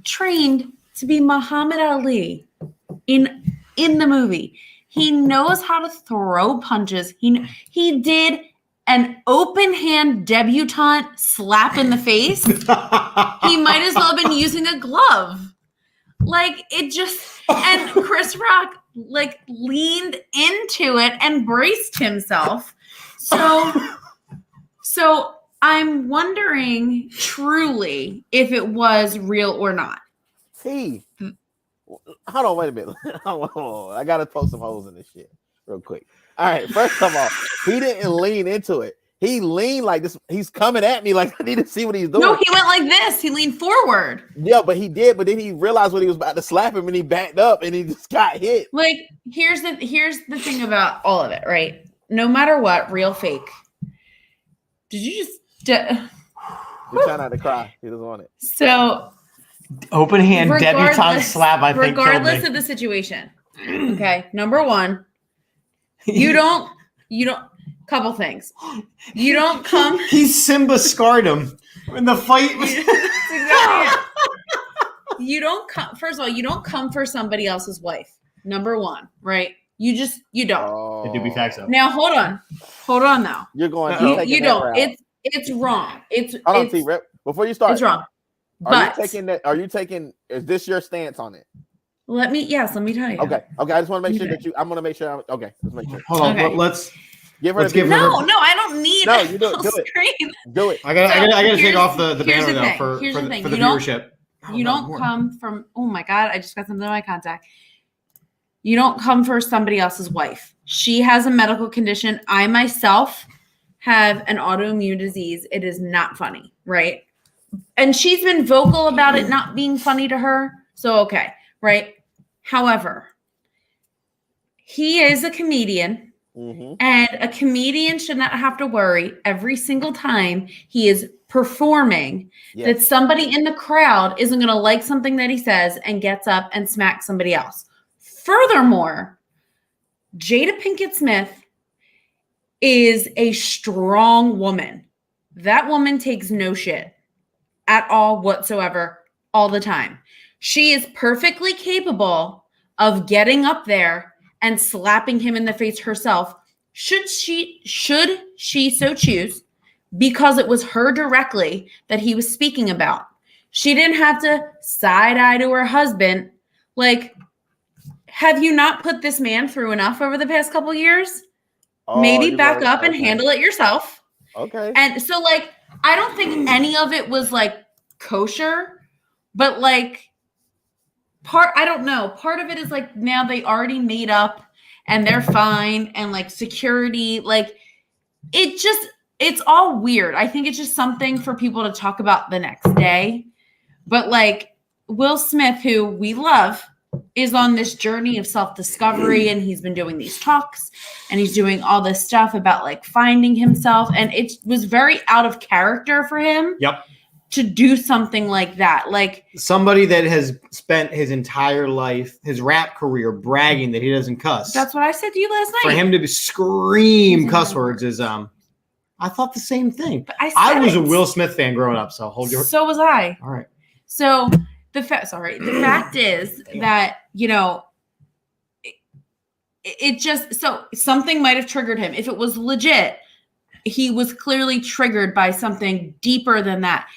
Trained to be Muhammad Ali in the movie. He knows how to throw punches. He did an open hand debutante slap in the face. He might as well have been using a glove. Like it just, and Chris Rock like leaned into it and braced himself. So I'm wondering truly if it was real or not. Hold on, wait a minute. Hold on. I gotta poke some holes in this shit real quick. All right, first of all, he didn't lean into it. He leaned like this. He's coming at me like I need to see what he's doing. No, he went like this. He leaned forward. Yeah, but he did. But then he realized what he was about to slap him, and he backed up, and he just got hit. Like here's the thing about all of it, right? No matter what, real, fake. Did you just? He's trying not to cry. He doesn't want it. So. Open hand debutante slap, I think. Regardless of the situation. Okay. Number one, you don't, couple things. You don't come. He's Simba scarred him in the fight. You don't come. First of all, you don't come for somebody else's wife. Number one, right? You don't. It do be facts though. Now hold on now. You're going. You don't. It's wrong. Hold on, T-Rip. Before you start, it's wrong. Are you taking? Is this your stance on it? Let me tell you. Okay. I just want to make sure that I'm going to make sure. Okay. Let's make sure. Hold on. Okay. Let's give her. No, I don't need. No, you do it. Do it. I gotta take off the banner though for the viewership. You don't come from. Oh my god! I just got something in my contact. You don't come for somebody else's wife. She has a medical condition. I myself have an autoimmune disease. It is not funny, right? And she's been vocal about it not being funny to her. So, okay, right? However, he is a comedian, and a comedian should not have to worry every single time he is performing that somebody in the crowd isn't going to like something that he says and gets up and smacks somebody else. Furthermore, Jada Pinkett Smith is a strong woman. That woman takes no shit at all whatsoever all the time. She is perfectly capable of getting up there and slapping him in the face herself, should she so choose, because it was her directly that he was speaking about. She didn't have to side eye to her husband. Like, have you not put this man through enough over the past couple years? Maybe back up and handle it yourself. Okay. And so, like, I don't think any of it was like kosher, but like I don't know. Part of it is like now they already made up and they're fine, and like security, like it's all weird. I think it's just something for people to talk about the next day. But like Will Smith, who we love, is on this journey of self-discovery, and he's been doing these talks and he's doing all this stuff about like finding himself, and it was very out of character for him to do something like that. Like somebody that has spent his entire life, his rap career, bragging that he doesn't cuss. That's what I said to you last night. For him to scream cuss words is I thought the same thing. But I was a Will Smith fan growing up, so so was I. All right. So the fact is that, you know, it just, so something might have triggered him. If it was legit, he was clearly triggered by something deeper than that.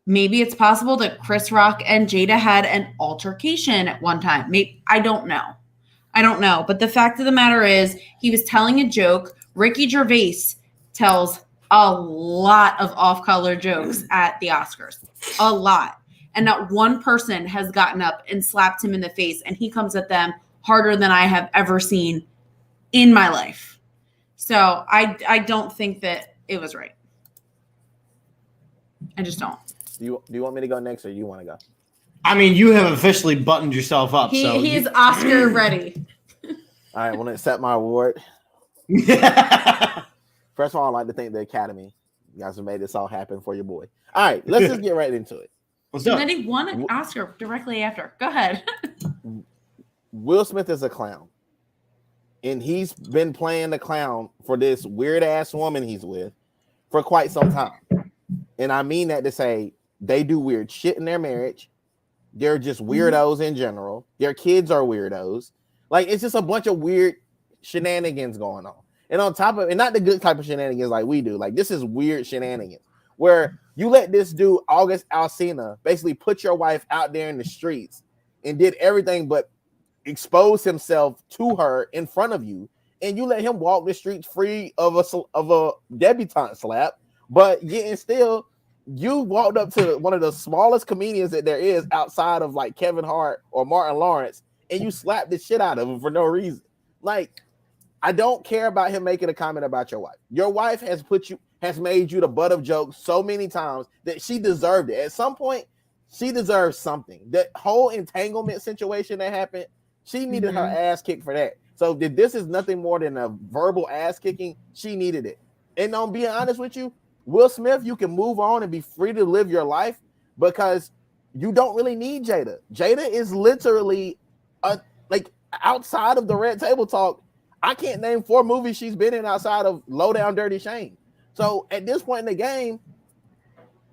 Maybe it's possible that Chris Rock and Jada had an altercation at one time. Maybe, I don't know. But the fact of the matter is, he was telling a joke. Ricky Gervais tells a lot of off-color jokes at the Oscars. A lot. And not one person has gotten up and slapped him in the face, and he comes at them harder than I have ever seen in my life. So I don't think that it was right. I just don't. Do you want me to go next, or you want to go? I mean, you have officially buttoned yourself up. He is Oscar ready. All right, well, let's set my award. First of all, I'd like to thank the Academy. You guys have made this all happen for your boy. All right, let's just get right into it. What's up? And then he won an Oscar directly after. Go ahead. Will Smith is a clown. And he's been playing the clown for this weird-ass woman he's with for quite some time. And I mean that to say they do weird shit in their marriage. They're just weirdos in general. Their kids are weirdos. Like, it's just a bunch of weird shenanigans going on. And on top of, and not the good type of shenanigans like we do. Like, this is weird shenanigans where you let this dude, August Alsina, basically put your wife out there in the streets and did everything but expose himself to her in front of you. And you let him walk the streets free of a debutante slap. But getting still, you walked up to one of the smallest comedians that there is outside of like Kevin Hart or Martin Lawrence, and you slapped the shit out of him for no reason. Like, I don't care about him making a comment about your wife. Your wife has made you the butt of jokes so many times that she deserved it. At some point, she deserves something. That whole entanglement situation that happened, she needed her ass kicked for that. So if this is nothing more than a verbal ass kicking, she needed it. And I'm being honest with you, Will Smith, you can move on and be free to live your life because you don't really need Jada. Jada is literally like outside of the Red Table Talk. I can't name 4 movies she's been in outside of Low Down Dirty Shame. So at this point in the game,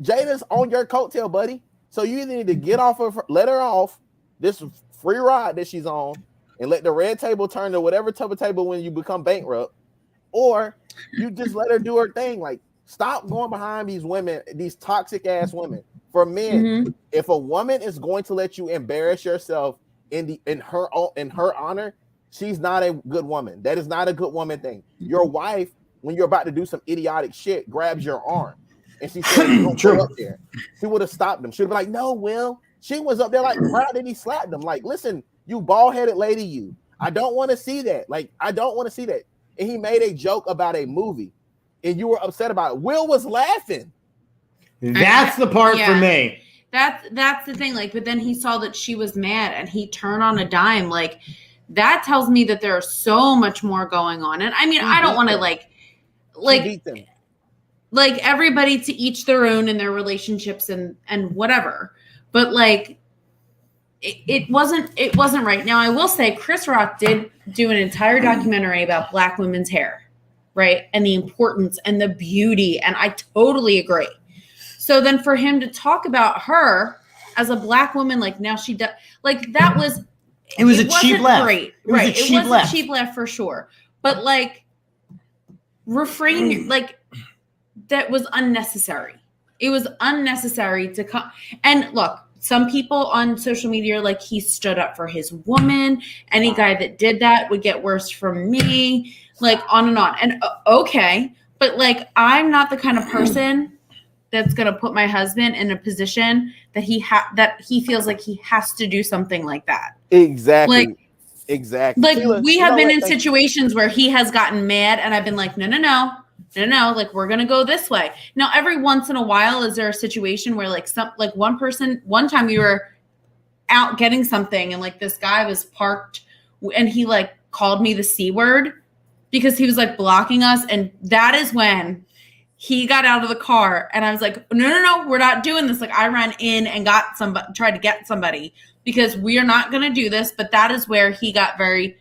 Jada's on your coattail, buddy. So you either need to get off of her, let her off this free ride that she's on, and let the Red Table turn to whatever type of table when you become bankrupt, or you just let her do her thing. Like, stop going behind these women, these toxic ass women. For men, if a woman is going to let you embarrass yourself in her honor, she's not a good woman. That is not a good woman thing. Your wife, when you're about to do some idiotic shit, grabs your arm and she said, "Don't go up there." She would have stopped him. She'd be like, "No, Will." She was up there like, "Why did he slap them?" Like, listen, you bald-headed lady, you. I don't want to see that. Like, I don't want to see that. And he made a joke about a movie, and you were upset about it. Will was laughing. That's the part for me. That's the thing. Like, but then he saw that she was mad and he turned on a dime. Like, that tells me that there's so much more going on. And I mean, I don't want to like everybody to each their own in their relationships and whatever. But like, it wasn't right. Now, I will say Chris Rock did do an entire documentary about Black women's hair, right? And the importance and the beauty. And I totally agree. So then for him to talk about her as a Black woman, like now she does, like that was, it was a cheap laugh. Great. Right. It was a cheap laugh for sure. But like refrain, like that was unnecessary. It was unnecessary to come. And look, some people on social media are like, he stood up for his woman. Any guy that did that would get worse from me, like on and on. And okay. But like, I'm not the kind of person that's going to put my husband in a position that he feels like he has to do something like that. Exactly. Like, exactly. Like we have been in situations where he has gotten mad and I've been like, no, like we're going to go this way. Now, every once in a while, is there a situation where like one time we were out getting something and like this guy was parked and he like called me the C word because he was like blocking us. And that is when he got out of the car and I was like, no, we're not doing this. Like I ran in and tried to get somebody because we are not going to do this. But that is where he got very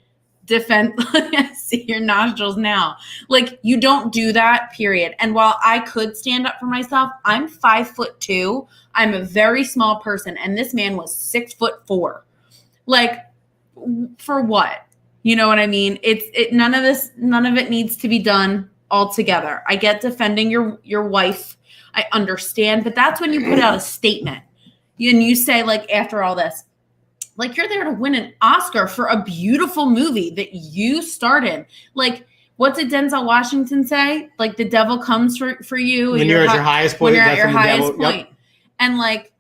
I see your nostrils now. Like you don't do that, period. And while I could stand up for myself, I'm 5'2". I'm a very small person. And this man was 6'4". Like for what? You know what I mean? None of it needs to be done altogether. I get defending your wife. I understand, but that's when you put out a statement and you say like, after all this, like you're there to win an Oscar for a beautiful movie that you started. Like what did Denzel Washington say? Like the devil comes for you When you're at your highest point. When you're at your that's when the highest devil- point. And like,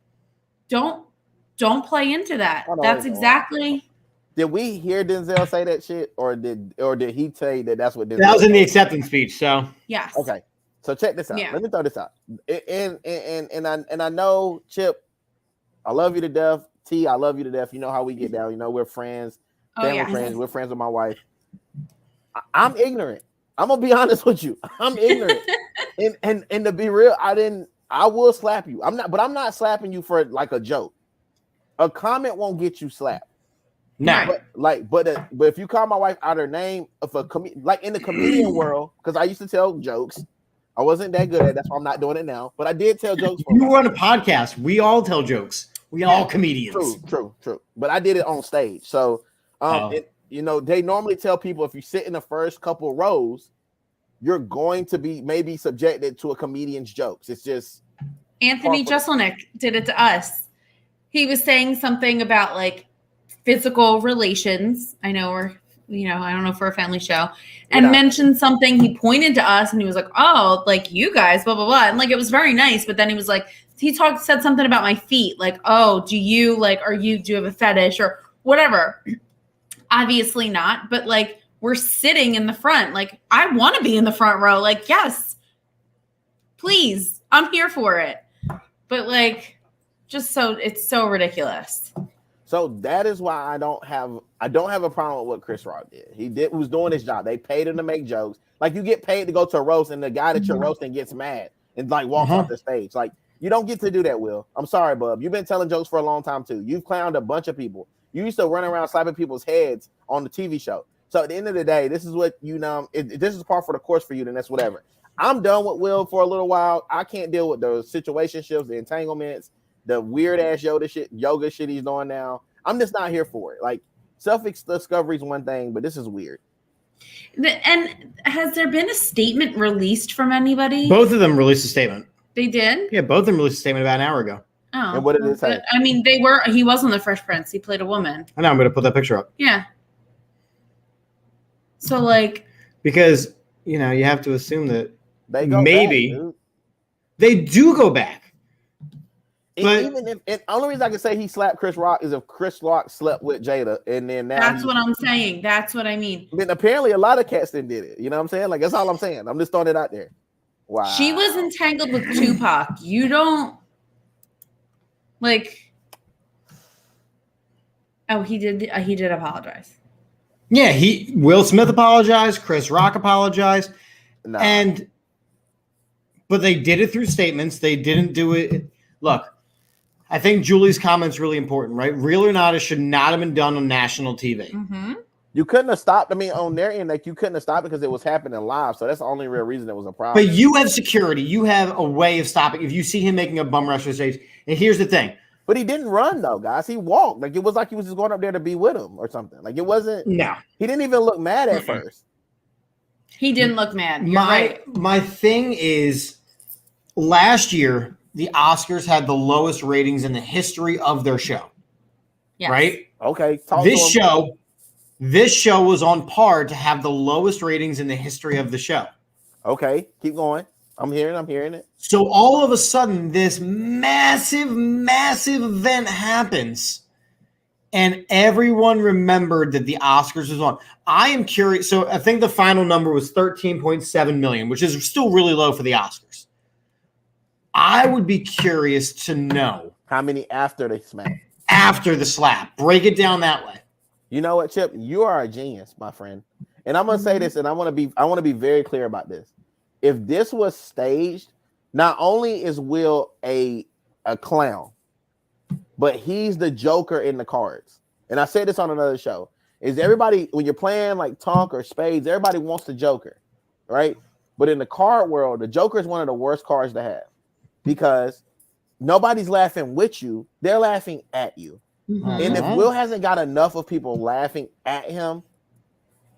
don't play into that. Hold on, That's wait, hold on. exactly. Did we hear Denzel say that shit, or did he say that that's what Denzel? That was in the acceptance speech. So Yes. Okay, so check this out. Yeah. Let me throw this out. And I know, Chip, I love you to death. T, I love you to death. You know how we get down. You know we're friends, family friends. We're friends with my wife. I'm ignorant. I'm gonna be honest with you. I'm ignorant. and to be real, I will slap you. I'm not slapping you for like a joke. A comment won't get you slapped. no. But if you call my wife out her name, like in the comedian world, because I used to tell jokes. I wasn't that good at it. That's why I'm not doing it now. But I did tell jokes. You run a podcast. We all tell jokes. We all comedians. True. But I did it on stage. So, they normally tell people if you sit in the first couple rows, you're going to be maybe subjected to a comedian's jokes. It's just Anthony Jeselnik did it to us. He was saying something about like physical relations. I know I don't know if we're a family show, and mentioned something. He pointed to us and he was like, "Oh, like you guys, blah blah blah," and like it was very nice. But then he was like, said something about my feet, like, "Oh, do you have a fetish or whatever?" Obviously not, but like we're sitting in the front. Like I want to be in the front row. Like yes, please, I'm here for it. But like, it's so ridiculous. So that is why I don't have a problem with what Chris Rock did. He was doing his job. They paid him to make jokes. Like you get paid to go to a roast, and the guy that you're roasting gets mad and like walks off the stage. Like you don't get to do that, Will. I'm sorry, bub. You've been telling jokes for a long time too. You've clowned a bunch of people. You used to run around slapping people's heads on the TV show. So at the end of the day, this is what this is par for the course for you. Then that's whatever. I'm done with Will for a little while. I can't deal with the situationships, the entanglements, the weird ass yoga shit he's doing now. I'm just not here for it. Like self-discovery is one thing, but this is weird. And has there been a statement released from anybody? Both of them released a statement. They did? Yeah, both of them released a statement about an hour ago. Oh. And what did it say? I mean, he was on the Fresh Prince. He played a woman. I know, I'm going to put that picture up. Yeah. So like. Because, you have to assume that they go maybe back, dude. They do go back. But even if the only reason I can say he slapped Chris Rock is if Chris Rock slept with Jada, and then now that's what I'm saying. That's what I mean. I mean, apparently a lot of cats did it. You know what I'm saying? Like that's all I'm saying. I'm just throwing it out there. Wow. She was entangled with Tupac. You don't like. Oh, he did. He did apologize. Yeah, Will Smith apologized. Chris Rock apologized, but they did it through statements. They didn't do it. Look. I think Julie's comment's really important, right? Real or not, it should not have been done on national TV. Mm-hmm. You couldn't have stopped. I mean, on their end, like you couldn't have stopped because it was happening live. So that's the only real reason it was a problem. But you have security. You have a way of stopping. If you see him making a bum rush on stage, and here's the thing. But he didn't run though, guys. He walked. Like it was like he was just going up there to be with him or something. Like it wasn't. No. He didn't even look mad at first. He didn't look mad. You're right. My thing is, last year, the Oscars had the lowest ratings in the history of their show. Yes. Right? Okay. This show was on par to have the lowest ratings in the history of the show. Okay. Keep going. I'm hearing it. So all of a sudden, this massive event happens. And everyone remembered that the Oscars was on. I am curious. So I think the final number was 13.7 million, which is still really low for the Oscars. I would be curious to know how many after they smack. After the slap. Break it down that way. You know what, Chip? You are a genius, my friend. And I'm gonna say this, and I want to be very clear about this. If this was staged, not only is Will a clown, but he's the Joker in the cards. And I said this on another show. Is everybody, when you're playing like Tonk or Spades, everybody wants the Joker, right? But in the card world, the Joker is one of the worst cards to have. Because nobody's laughing with you, they're laughing at you. Mm-hmm. And if Will hasn't got enough of people laughing at him,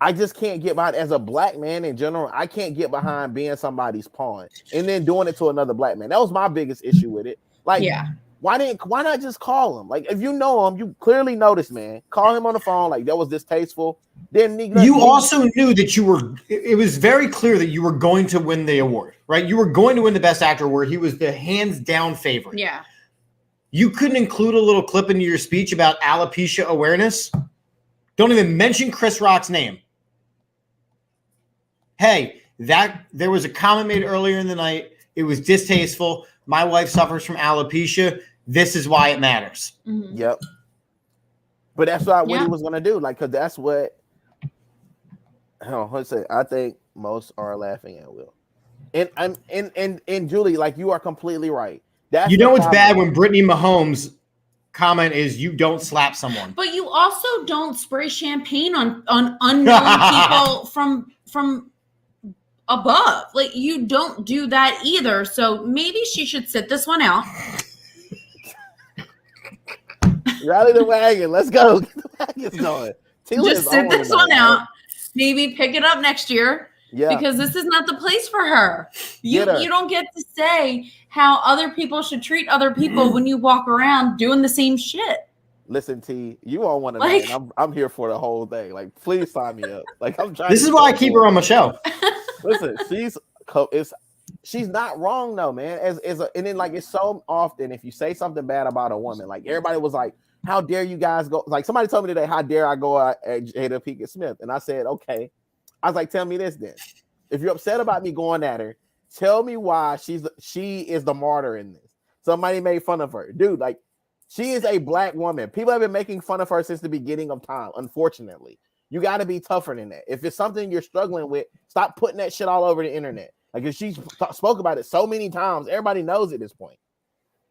I just can't get behind, as a black man in general, I can't get behind being somebody's pawn and then doing it to another black man. That was my biggest issue with it. Like, why not just call him? Like, if you know him, you clearly know this man. Call him on the phone. Like, that was distasteful. Then you also knew that you were. It was very clear that you were going to win the award, right? You were going to win the Best Actor, where he was the hands down favorite. Yeah. You couldn't include a little clip into your speech about alopecia awareness. Don't even mention Chris Rock's name. Hey, there was a comment made earlier in the night. It was distasteful. My wife suffers from alopecia. This is why it matters. Mm-hmm. Yep. But that's what he was gonna do. Like, cause that's what. Let's say I think most are laughing at Will, and Julie, like you are completely right. That's it's bad when Brittany Mahomes' comment is you don't slap someone. But you also don't spray champagne on unknown people from above. Like you don't do that either. So maybe she should sit this one out. Rally the wagon. Let's go. Get the wagons going. Just sit this one out. Maybe pick it up next year. Yeah. Because this is not the place for her. You don't get to say how other people should treat other people when you walk around doing the same shit. Listen, T, you all want to know. I'm here for the whole thing. Like, please sign me up. Like, I'm trying. This is why I keep her on my show. Listen, she's not wrong though, man. And then like it's so often if you say something bad about a woman, like everybody was like, "How dare you guys go?" Like somebody told me today, "How dare I go at Jada Pinkett Smith?" And I said, "Okay." I was like, "Tell me this then. If you're upset about me going at her, tell me why she is the martyr in this." Somebody made fun of her, dude. Like she is a black woman. People have been making fun of her since the beginning of time. Unfortunately, you got to be tougher than that. If it's something you're struggling with, stop putting that shit all over the internet. Like if she spoke about it so many times, everybody knows at this point.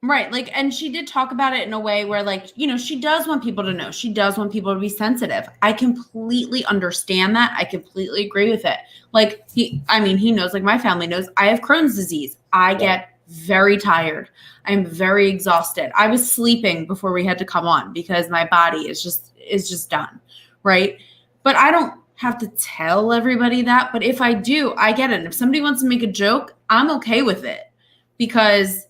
Right. Like, and she did talk about it in a way where like, she does want people to know. She does want people to be sensitive. I completely understand that. I completely agree with it. Like he knows, like my family knows I have Crohn's disease. I get very tired. I'm very exhausted. I was sleeping before we had to come on because my body is just done. Right. But I don't have to tell everybody that. But if I do, I get it. And if somebody wants to make a joke, I'm okay with it because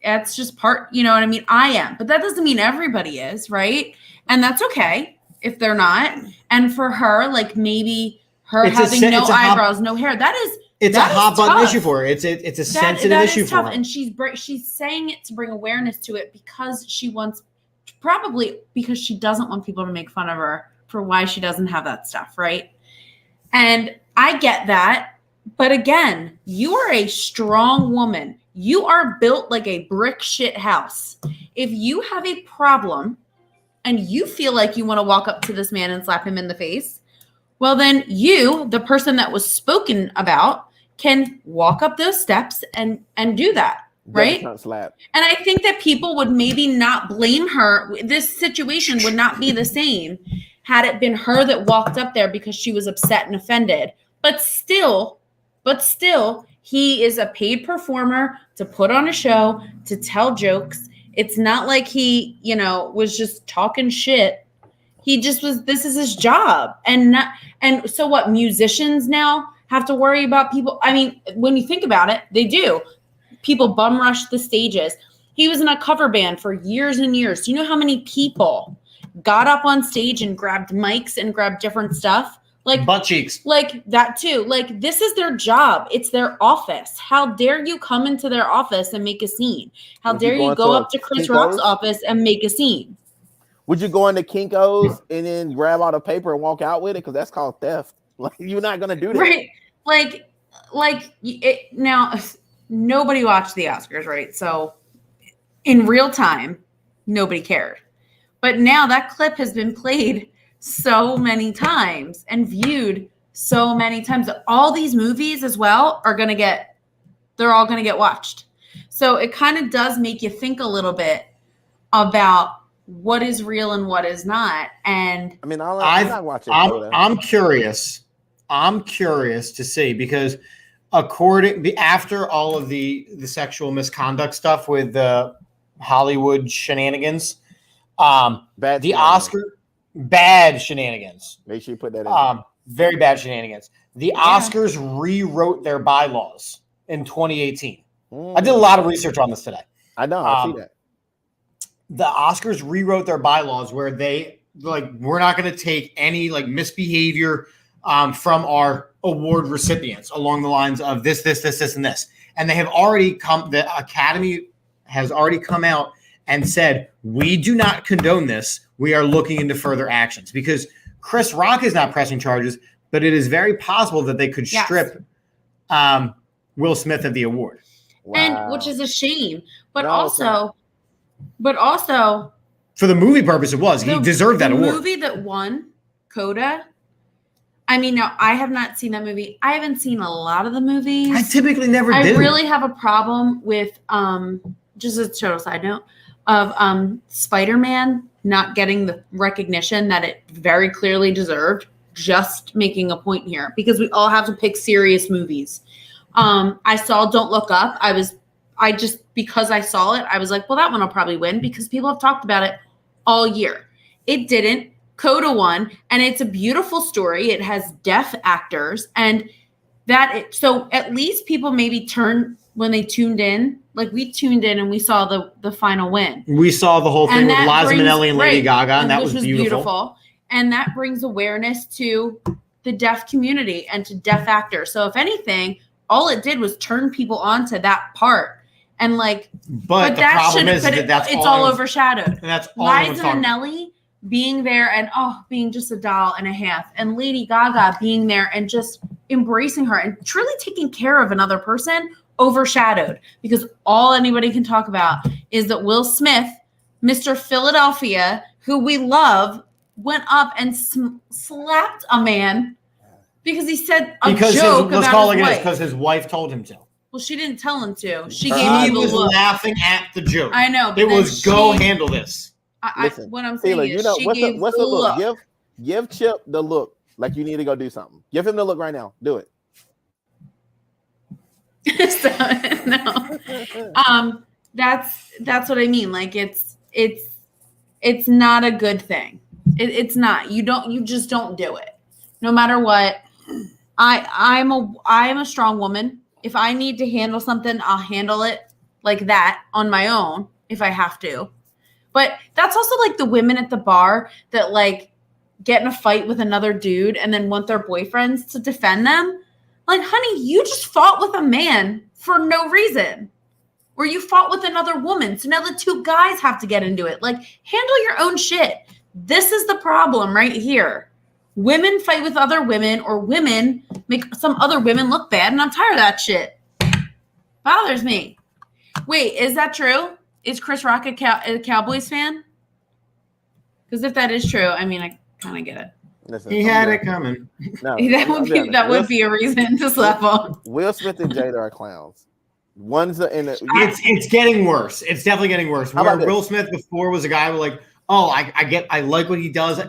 that's just part, you know what I mean? I am, but that doesn't mean everybody is, right? And that's okay if they're not. And for her, like maybe her having no eyebrows, no hair, it's a hot button issue for her. It's a sensitive issue for her. And she's saying it to bring awareness to it because probably because she doesn't want people to make fun of her for why she doesn't have that stuff, right? And I get that. But again, you are a strong woman. You are built like a brick shit house. If you have a problem and you feel like you want to walk up to this man and slap him in the face, well, then you, the person that was spoken about, can walk up those steps and do that, right? Slap. And I think that people would maybe not blame her. This situation would not be the same had it been her that walked up there because she was upset and offended. But still, he is a paid performer to put on a show, to tell jokes. It's not like he, was just talking shit. He just was, this is his job. And so what, musicians now have to worry about people? I mean, when you think about it, they do. People bum rush the stages. He was in a cover band for years and years. Do you know how many people got up on stage and grabbed mics and grabbed different stuff? Like butt cheeks. Like that too. Like this is their job. It's their office. How dare you come into their office and make a scene? How dare you go up to Chris Rock's office and make a scene? Would you go into Kinko's and then grab out a paper and walk out with it? Because that's called theft. Like you're not gonna do that, right? Now nobody watched the Oscars, right? So in real time, nobody cared. But now that clip has been played so many times and viewed so many times that all these movies as well are going to get watched. So it kind of does make you think a little bit about what is real and what is not. And I mean, I'm not watching. I'm curious to see because after all of the sexual misconduct stuff with the Hollywood shenanigans, bad shenanigans. Make sure you put that in. Very bad shenanigans. The Oscars rewrote their bylaws in 2018. I did a lot of research on this today. I know. I see that. The Oscars rewrote their bylaws where they like we're not going to take any like misbehavior from our award recipients along the lines of this, and this. And they have already come. The Academy has already come out and said we do not condone this. We are looking into further actions because Chris Rock is not pressing charges, but it is very possible that they could strip Will Smith of the award. Wow. And which is a shame. But No, also for the movie purpose, it was. He deserved that award. The movie that won, Coda. I mean, now I have not seen that movie. I haven't seen a lot of the movies. I typically never do. I really have a problem with just a total side note of Spider-Man not getting the recognition that it very clearly deserved. Just making a point here because we all have to pick serious movies. I saw Don't Look Up. Because I saw it, I was like, well, that one will probably win because people have talked about it all year. It didn't. Coda won, and it's a beautiful story. It has deaf actors, and so at least people maybe turn when they tuned in. Like we tuned in and we saw the final win. We saw the whole thing with Liza Minnelli and Lady Gaga, and that was beautiful. And that brings awareness to the deaf community and to deaf actors. So if anything, all it did was turn people on to that part. And like, but the problem is that it's all overshadowed. And that's all Liza Minnelli being there and being just a doll and a half, and Lady Gaga being there and just embracing her and truly taking care of another person overshadowed because all anybody can talk about is that Will Smith, Mr. Philadelphia, who we love, went up and slapped a man because he said a joke about his wife. Because his wife told him to. Well, she didn't tell him to. She He gave him the was look. laughing at the joke. I know. But it was go handle this. Listen, what I'm saying Taylor, is she gave what's the the look? look. Give Chip the look like you need to go do something. Give him the look right now. Do it. So, no. That's what I mean. Like it's not a good thing. It's not. You just don't do it. No matter what. I am a strong woman. If I need to handle something, I'll handle it like that on my own if I have to. But that's also like the women at the bar that like get in a fight with another dude and then want their boyfriends to defend them. Like, honey, you just fought with a man for no reason. Or you fought with another woman. So now the two guys have to get into it. Like, handle your own shit. This is the problem right here. Women fight with other women, or women make some other women look bad, and I'm tired of that shit. Bothers me. Wait, is that true? Is Chris Rock a Cowboys fan? Because if that is true, I mean, I kind of get it. Listen, he had it coming. No, that would be a reason to slap on. Will Smith and Jada are clowns. One's in the. It's getting worse. It's definitely getting worse. Where Will Smith before was a guy who like, I like what he does.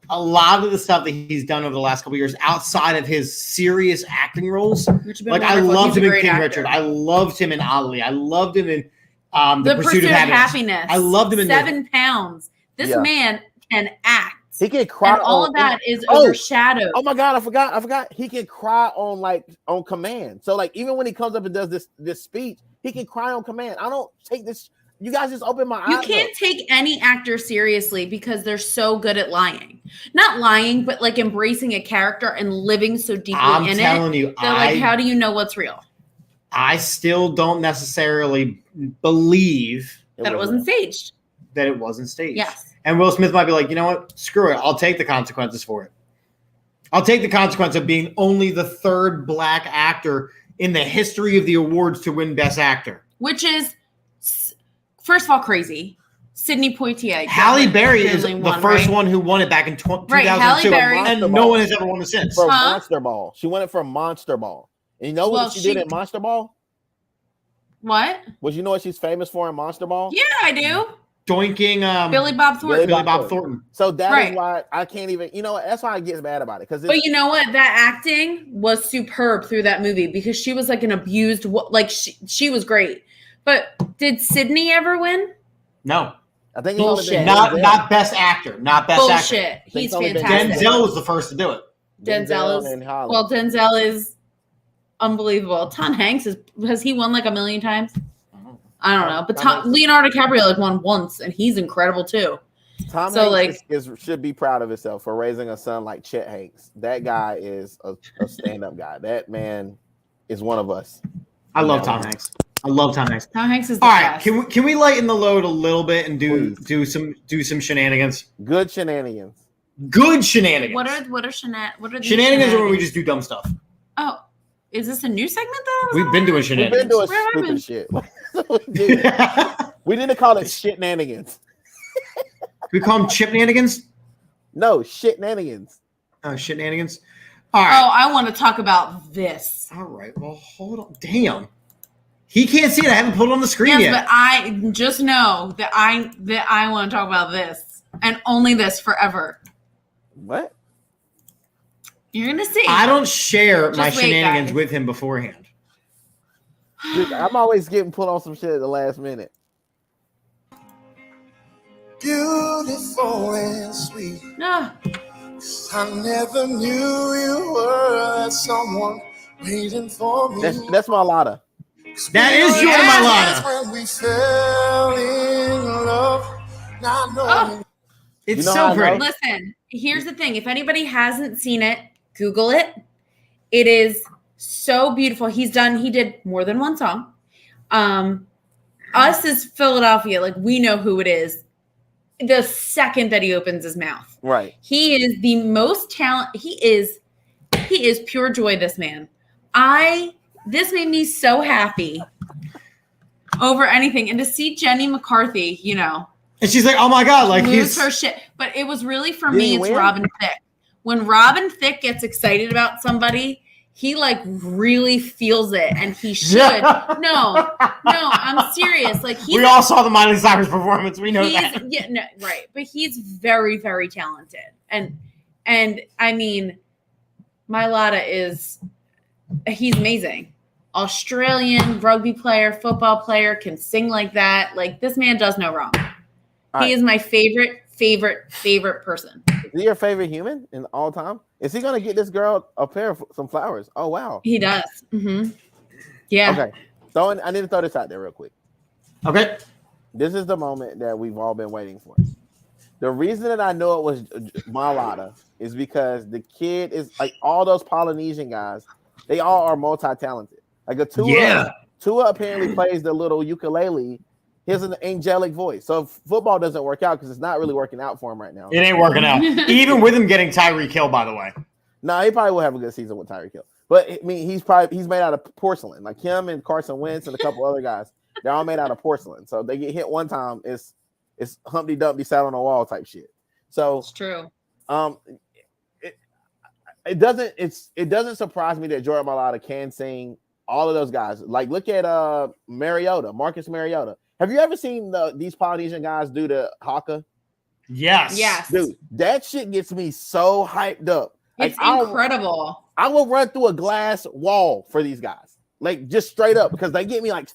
A lot of the stuff that he's done over the last couple of years outside of his serious acting roles, like I loved him in King Richard. I loved him in Ali. I loved him in the Pursuit of Happiness. I loved him in 7 pounds. This man can act. He can cry. And all of that is overshadowed. Oh my God, I forgot. He can cry on command. So like even when he comes up and does this speech, he can cry on command. I don't take this. You guys just open my eyes. You can't take any actor seriously because they're so good at lying. Not lying, but like embracing a character and living so deeply in it. I'm telling you, like, how do you know what's real? I still don't necessarily believe that it wasn't staged. That it wasn't staged. Yes. And Will Smith might be like, you know what? Screw it. I'll take the consequences for it. I'll take the consequence of being only the third black actor in the history of the awards to win Best Actor. Which is, first of all, crazy. Sidney Poitier. Halle Berry is the first one who won it back in 2002. And no one has ever won it since. For Monster Ball. She won it for Monster Ball. And you know what she did at Monster Ball? What? You know what she's famous for in Monster Ball? Yeah, I do. Doinking Billy Bob Thornton. Billy Bob Thornton. So that is why I can't even, that's why I get mad about it. But you know what? That acting was superb through that movie because she was like an abused, like she was great. But did Sidney ever win? No. I think bullshit. Not Best Actor. Not Best bullshit. Actor. He's fantastic. Denzel was the first to do it. Denzel is unbelievable. Tom Hanks has he won like 1 million times? I don't know. But Leonardo DiCaprio like won once, and he's incredible too. Tom So, Hanks should be proud of himself for raising a son like Chet Hanks. That guy is a stand-up guy. That man is one of us. I love Tom Hanks. I love Tom Hanks. Tom Hanks is the All right. best. Can we lighten the load a little bit and do some shenanigans? Good shenanigans. Good shenanigans. What are shenanigans? Or when we just do dumb stuff? Oh, is this a new segment though? We've been doing shenanigans. We've been doing stupid shit. We didn't call it shitnanigans. We call them chipnanigans? No, shitnanigans. Oh, shitnanigans. All right. Oh, I want to talk about this. All right. Well, hold on. Damn. He can't see it. I haven't put it on the screen yet. But I just know that I want to talk about this and only this forever. What? You're gonna see. I don't share Just my wait, shenanigans guys. with him beforehand. Dude, I'm always getting put on some shit at the last minute. Beautiful and sweet. No. I never knew you were someone waiting for me. That's my Lotta. That is your That's Lotta. when we fell in love. Not knowing. It's You know so how I pretty. know? Listen, here's the thing. If anybody hasn't seen it, Google it. It is so beautiful. He did more than one song. Us is Philadelphia. Like, we know who it is the second that he opens his mouth. Right. He is the most talent. He is pure joy, this man. This made me so happy over anything. And to see Jenny McCarthy, And she's like, oh my God, like lose her shit. But it was really, for Did me, he it's win? Robin Thicke. When Robin Thicke gets excited about somebody, he like really feels it, and he should. No, I'm serious. Like we all saw the Miley Cyrus performance. We know that. Yeah, no, right. But he's very, very talented. And I mean, my Lotta he's amazing. Australian rugby player, football player, can sing like that. Like, this man does no wrong. He is my favorite person. Is he your favorite human in all time? Is he gonna get this girl a pair of some flowers? Oh wow. He does. Mm-hmm. Yeah. Okay. I need to throw this out there real quick. Okay. This is the moment that we've all been waiting for. The reason that I know it was my Lotta is because the kid is like all those Polynesian guys. They all are multi-talented. Like Tua apparently plays the little ukulele. He has an angelic voice. So if football doesn't work out, because it's not really working out for him right now. It ain't working out. Even with him getting Tyreek Hill, by the way. No, he probably will have a good season with Tyreek Hill. But I mean, he's made out of porcelain. Like him and Carson Wentz and a couple other guys, they're all made out of porcelain. So they get hit one time, it's Humpty Dumpty sat on a wall type shit. So It's true. It doesn't surprise me that Jordan Mailata can sing all of those guys. Like look at Marcus Mariota. Have you ever seen these Polynesian guys do the haka? Yes. Dude, that shit gets me so hyped up. It's Like, incredible. I will run through a glass wall for these guys, like just straight up, because they get me like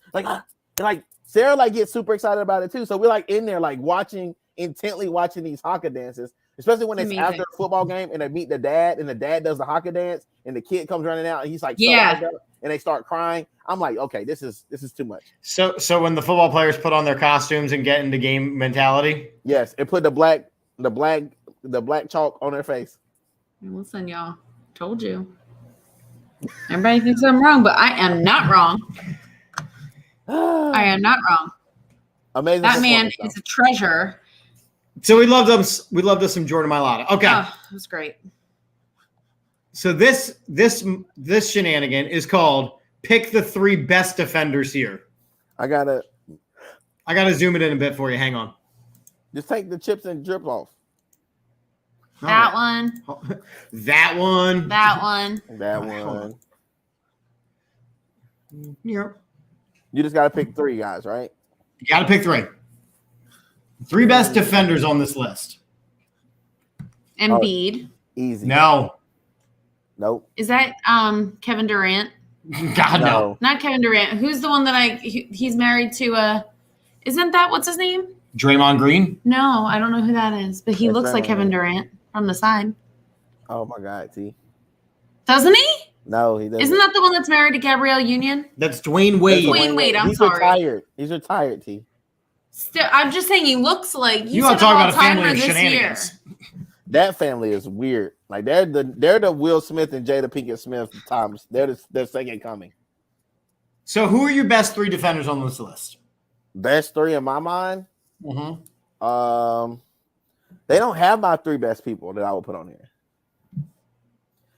Sarah like gets super excited about it too. So we're like in there like intently watching these haka dances, especially when it's Amazing. after a football game and they meet the dad and the dad does the haka dance and the kid comes running out and he's like, Yeah. so hyped up, and they start crying. I'm like, okay, this is too much. So when the football players put on their costumes and get into game mentality. Yes, and put the black chalk on their face. Listen, y'all. Told you. Everybody thinks I'm wrong, but I am not wrong. I am not wrong. Amazing. That man performance, is a treasure. So we loved us some Jordan Mailata. Okay. Oh, it was great. So this shenanigan is called pick the 3 best defenders here. I gotta zoom it in a bit for you. Hang on. just take the chips and drip off. That one. That one. That one. That Hold one. Yep. You just gotta pick 3 guys, right? You got to pick 3. 3 best defenders on this list. Embiid. Easy. No. Nope. Is that Kevin Durant? God, no. Not Kevin Durant. Who's the one that he's married to? Isn't that what's his name? Draymond Green? No, I don't know who that is, but he That's looks like Draymond Kevin Green. Durant from the side. Oh my God, T. Doesn't he? No, he doesn't. Isn't that the one that's married to Gabrielle Union? That's Dwayne Wade. Dwayne Wade. I'm He's sorry. retired. He's retired, T. Still, I'm just saying he looks like You want to talk about a family of shenanigans? That family is weird. Like they're the Will Smith and Jada Pinkett Smith times. They're the second coming. So who are your best 3 defenders on this list? Best 3 in my mind. Mm-hmm. They don't have my 3 best people that I would put on here.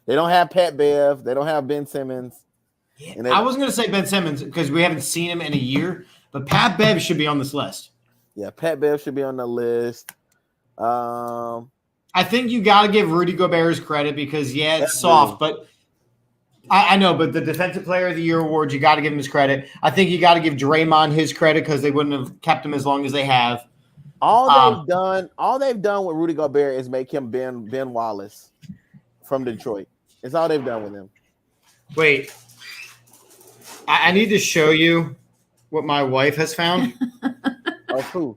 They don't have Pat Bev. They don't have Ben Simmons. Yeah, I wasn't going to say Ben Simmons because we haven't seen him in a year, but Pat Bev should be on this list. Yeah, Pat Bev should be on the list. I think you got to give Rudy Gobert his credit because, yeah, it's soft, but I know, but the Defensive Player of the Year awards, you got to give him his credit. I think you got to give Draymond his credit because they wouldn't have kept him as long as they have. All they've done with Rudy Gobert is make him Ben Wallace from Detroit. It's all they've done with him. Wait, I need to show you what my wife has found. Oh, who?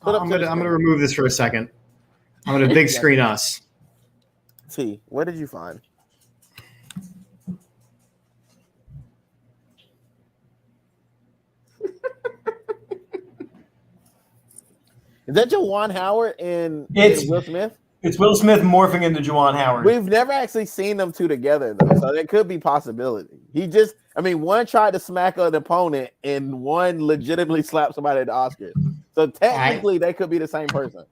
I'm gonna remove this for a second. I'm gonna big screen us. T, what did you find? Is that Juwan Howard and Will Smith? It's Will Smith morphing into Juwan Howard. We've never actually seen them 2 together, though, so there could be possibility. One tried to smack an opponent, and one legitimately slapped somebody at the Oscars. So technically, they could be the same person.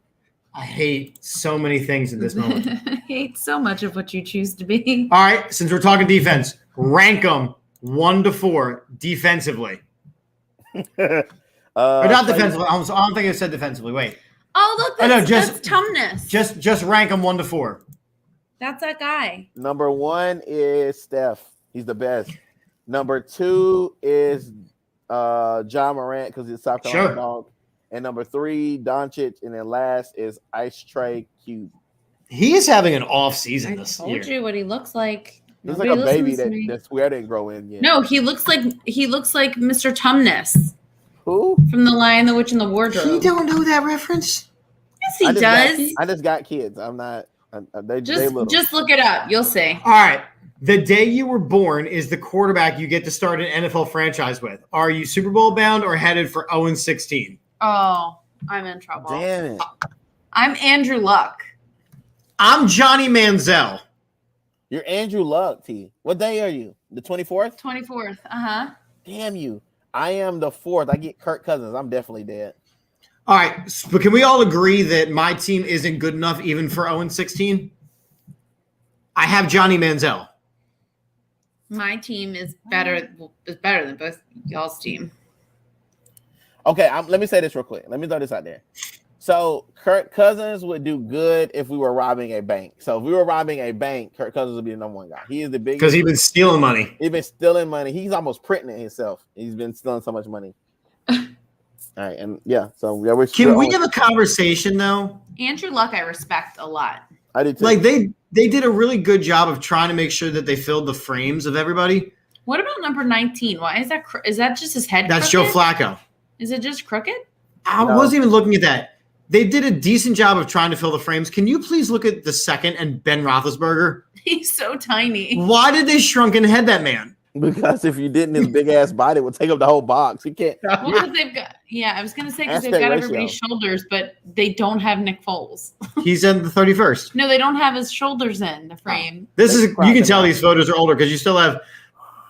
I hate so many things at this moment. I hate so much of what you choose to be. All right, since we're talking defense, rank them 1 to 4 defensively. Or not defensively. I don't think I said defensively. Wait. Oh, look, that's Tumnus. Just rank them 1 to 4. That's that guy. Number 1 is Steph. He's the best. Number 2 is John Morant because he's a South Carolina dog. And number 3, Doncic. And then last is Ice Tray Cube. He is having an off season this year. I told you what he looks like. He's like a baby that swear didn't grow in yet. No, he looks like Mr. Tumnus. Who? From The Lion, the Witch, and the Wardrobe. You don't know that reference? Yes, he does. I just got kids. I'm not. Just look it up. You'll see. All right. The day you were born is the quarterback you get to start an NFL franchise with. Are you Super Bowl bound or headed for 0-16? Oh, I'm in trouble. Damn it. I'm Andrew Luck. I'm Johnny Manziel. You're Andrew Luck, T. What day are you? The 24th? 24th. Uh-huh. Damn you. I am the 4th. I get Kirk Cousins. I'm definitely dead. All right, but can we all agree that my team isn't good enough even for 0-16? I have Johnny Manziel. My team is better than both y'all's team. Okay, let me say this real quick. Let me throw this out there. So Kirk Cousins would do good if we were robbing a bank. So if we were robbing a bank, Kirk Cousins would be the number 1 guy. He is the biggest. Because he's been stealing money. He's been stealing money. He's almost printing it himself. He's been stealing so much money. All right, and yeah, so we're can we have a conversation though? Andrew Luck, I respect a lot. I do too. Like they did a really good job of trying to make sure that they filled the frames of everybody. What about number 19? Why is that just his head? That's crooked? Joe Flacco. Is it just crooked? I wasn't even looking at that. They did a decent job of trying to fill the frames. Can you please look at the second and Ben Roethlisberger? He's so tiny. Why did they shrunken head that man? Because if you didn't, his big ass body would take up the whole box. He can't. Well, because they've got. Yeah, I was gonna say because they've got everybody's shoulders, but they don't have Nick Foles. He's in the 31st. No, they don't have his shoulders in the frame. This is you can tell these photos are older because you still have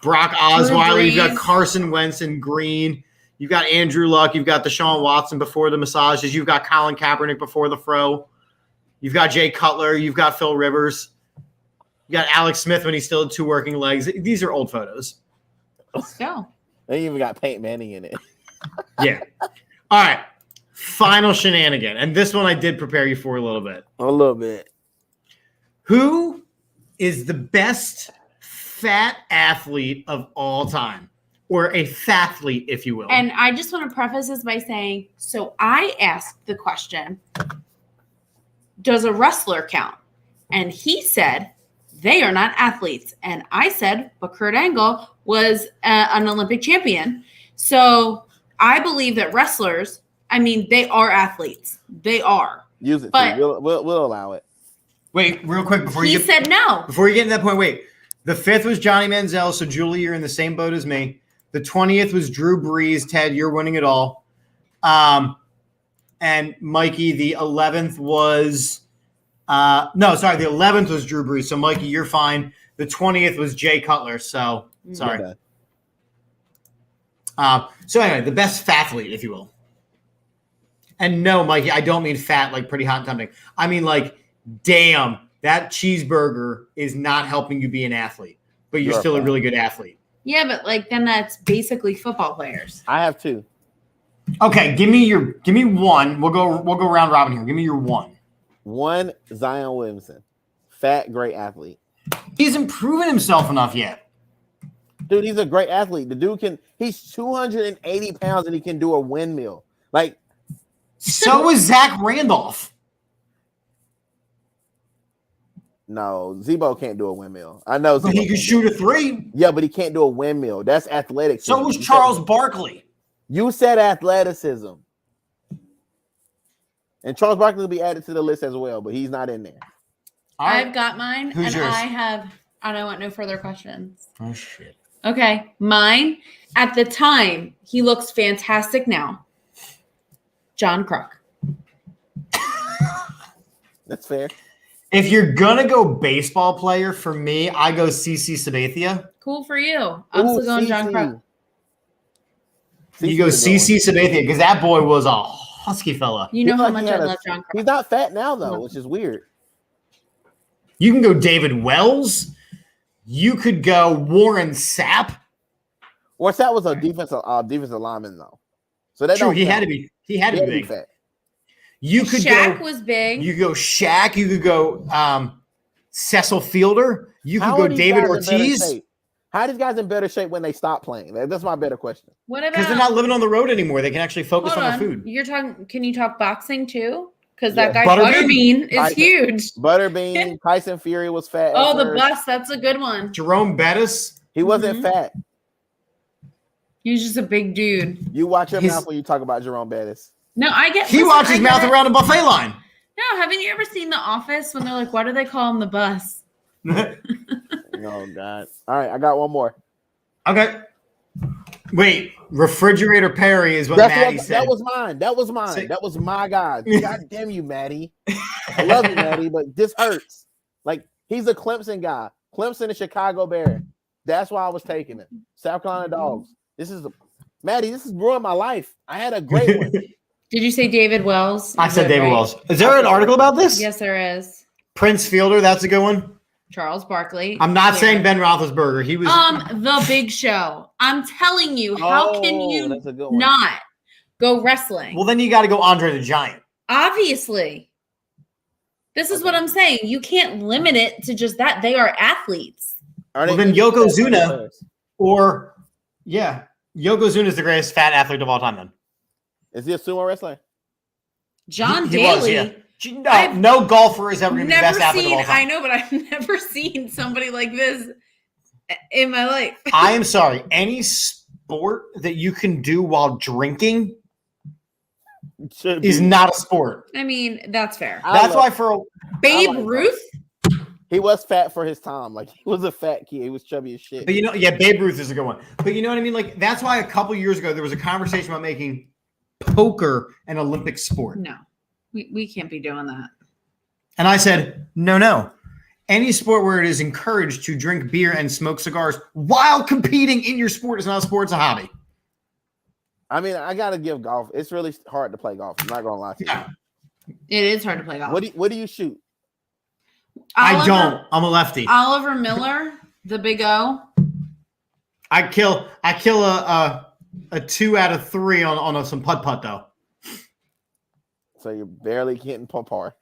Brock Osweiler, you've got Carson Wentz and Green, you've got Andrew Luck, you've got Deshaun Watson before the massages, you've got Colin Kaepernick before the fro, you've got Jay Cutler, you've got Phil Rivers, you got Alex Smith when he still had 2 working legs. These are old photos. Still. They even got Peyton Manning in it. Yeah. All right. Final shenanigan. And this one I did prepare you for a little bit. A little bit. Who is the best fat athlete of all time? Or a fathlete, if you will. And I just want to preface this by saying, so I asked the question, does a wrestler count? And he said, they are not athletes. And I said, but Kurt Angle was an Olympic champion. So I believe that wrestlers, they are athletes. They are. Use it. But we'll allow it. Wait, real quick before you said no. Before you get to that point, wait. The 5th was Johnny Manziel. So Julie, you're in the same boat as me. The 20th was Drew Brees. Ted, you're winning it all. And Mikey, the 11th was the 11th was Drew Brees. So Mikey, you're fine. The 20th was Jay Cutler. So sorry. So anyway, the best fathlete, if you will. And no, Mikey, I don't mean fat like pretty hot and tempting. I mean like, damn, that cheeseburger is not helping you be an athlete, but you're still a really good athlete. Yeah, but like then that's basically football players. I have 2. Okay, give me one. We'll go round robin here. Give me your one. 1, Zion Williamson. Fat, great athlete. He hasn't proven himself enough yet. Dude, he's a great athlete. The dude he's 280 pounds and he can do a windmill. Like, so is Zach Randolph. No, Zebo can't do a windmill. I know. But he can shoot a 3. Yeah, but he can't do a windmill. That's athletic. So was Charles Barkley. You said athleticism. And Charles Barkley will be added to the list as well, but he's not in there. Right. I've got mine. Who's yours? I don't want no further questions. Oh, shit. Okay. Mine, at the time, he looks fantastic now. John Kruk. That's fair. If you're going to go baseball player, for me, I go CC Sabathia. Cool for you. I'm still going John Kruk. You go CC Sabathia because that boy was a husky fella. You know how much I love John Kruk. He's not fat now, though, which is weird. You can go David Wells. You could go Warren Sapp. Warren Sapp was a defensive lineman, though. So that true. He had to be. He had to be big. Fat. You could Shaq go. was big. You could go Shaq. You could go Cecil Fielder. You could go David Ortiz. How are these guys in better shape when they stop playing? That's my better question. What about? Because they're not living on the road anymore. They can actually focus on their food. You're talking. Can you talk boxing too? Because that guy Butterbean is huge. Butterbean, Tyson Fury was fat. Oh, the bus. That's a good one. Jerome Bettis. He wasn't fat. He was just a big dude. You watch your mouth when you talk about Jerome Bettis. No, I get. He watches his mouth around a buffet line. No, haven't you ever seen The Office when they're like, why do they call him the bus? Oh, God. All right, I got one more. Okay. Wait, Refrigerator Perry is what Maddie said. That was mine. That was mine. That was my guy. God damn you, Maddie. I love you, Maddie, but this hurts. Like, he's a Clemson guy. Clemson and Chicago Bear. That's why I was taking it. South Carolina Dogs. Maddie, this has ruined my life. I had a great one. Did you say David Wells? I said David Wells. Is there an article about this? Yes, there is. Prince Fielder, that's a good one. Charles Barkley. I'm not saying Ben Roethlisberger. He was The Big Show. I'm telling you, how can you not go wrestling? Well, then you got to go Andre the Giant. Obviously. This is what I'm saying. You can't limit it to just that. They are athletes. Well, then Yokozuna Yokozuna is the greatest fat athlete of all time then. Is he a sumo wrestler? John Daly. Was, yeah. No golfer is ever going to be the best athlete of all time. I know, but I've never seen somebody like this in my life. I am sorry. Any sport that you can do while drinking is not a sport. I mean, that's fair. That's why for Babe Ruth, he was fat for his time. Like, he was a fat kid. He was chubby as shit. But Babe Ruth is a good one. But you know what I mean? Like, that's why a couple years ago there was a conversation about making poker an Olympic sport. No, we can't be doing that. And I said, no. Any sport where it is encouraged to drink beer and smoke cigars while competing in your sport is not a sport, it's a hobby. I mean, I got to give golf. It's really hard to play golf. I'm not going to lie to you. It is hard to play golf. What do you shoot? I don't. I'm a lefty. Oliver Miller, the Big O. I kill a 2 out of 3 on some putt though. So you're barely getting par.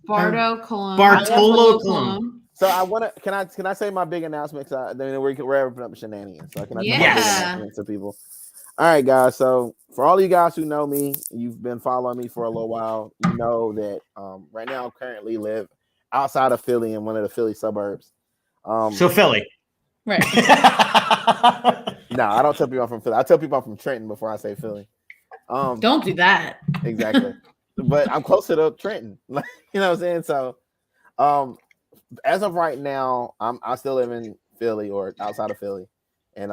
Bartolo Colon. So I want to. Can I say my big announcement? Then we're wrapping up Shenanigans. So can I say my big announcement to people? All right, guys. So for all you guys who know me, you've been following me for a little while. You know that right now I currently live outside of Philly in one of the Philly suburbs. So Philly. Right. No, I don't tell people I'm from Philly. I tell people I'm from Trenton before I say Philly. Don't do that. Exactly. But I'm closer to Trenton. You know what I'm saying? So as of right now, I still live in Philly or outside of Philly. And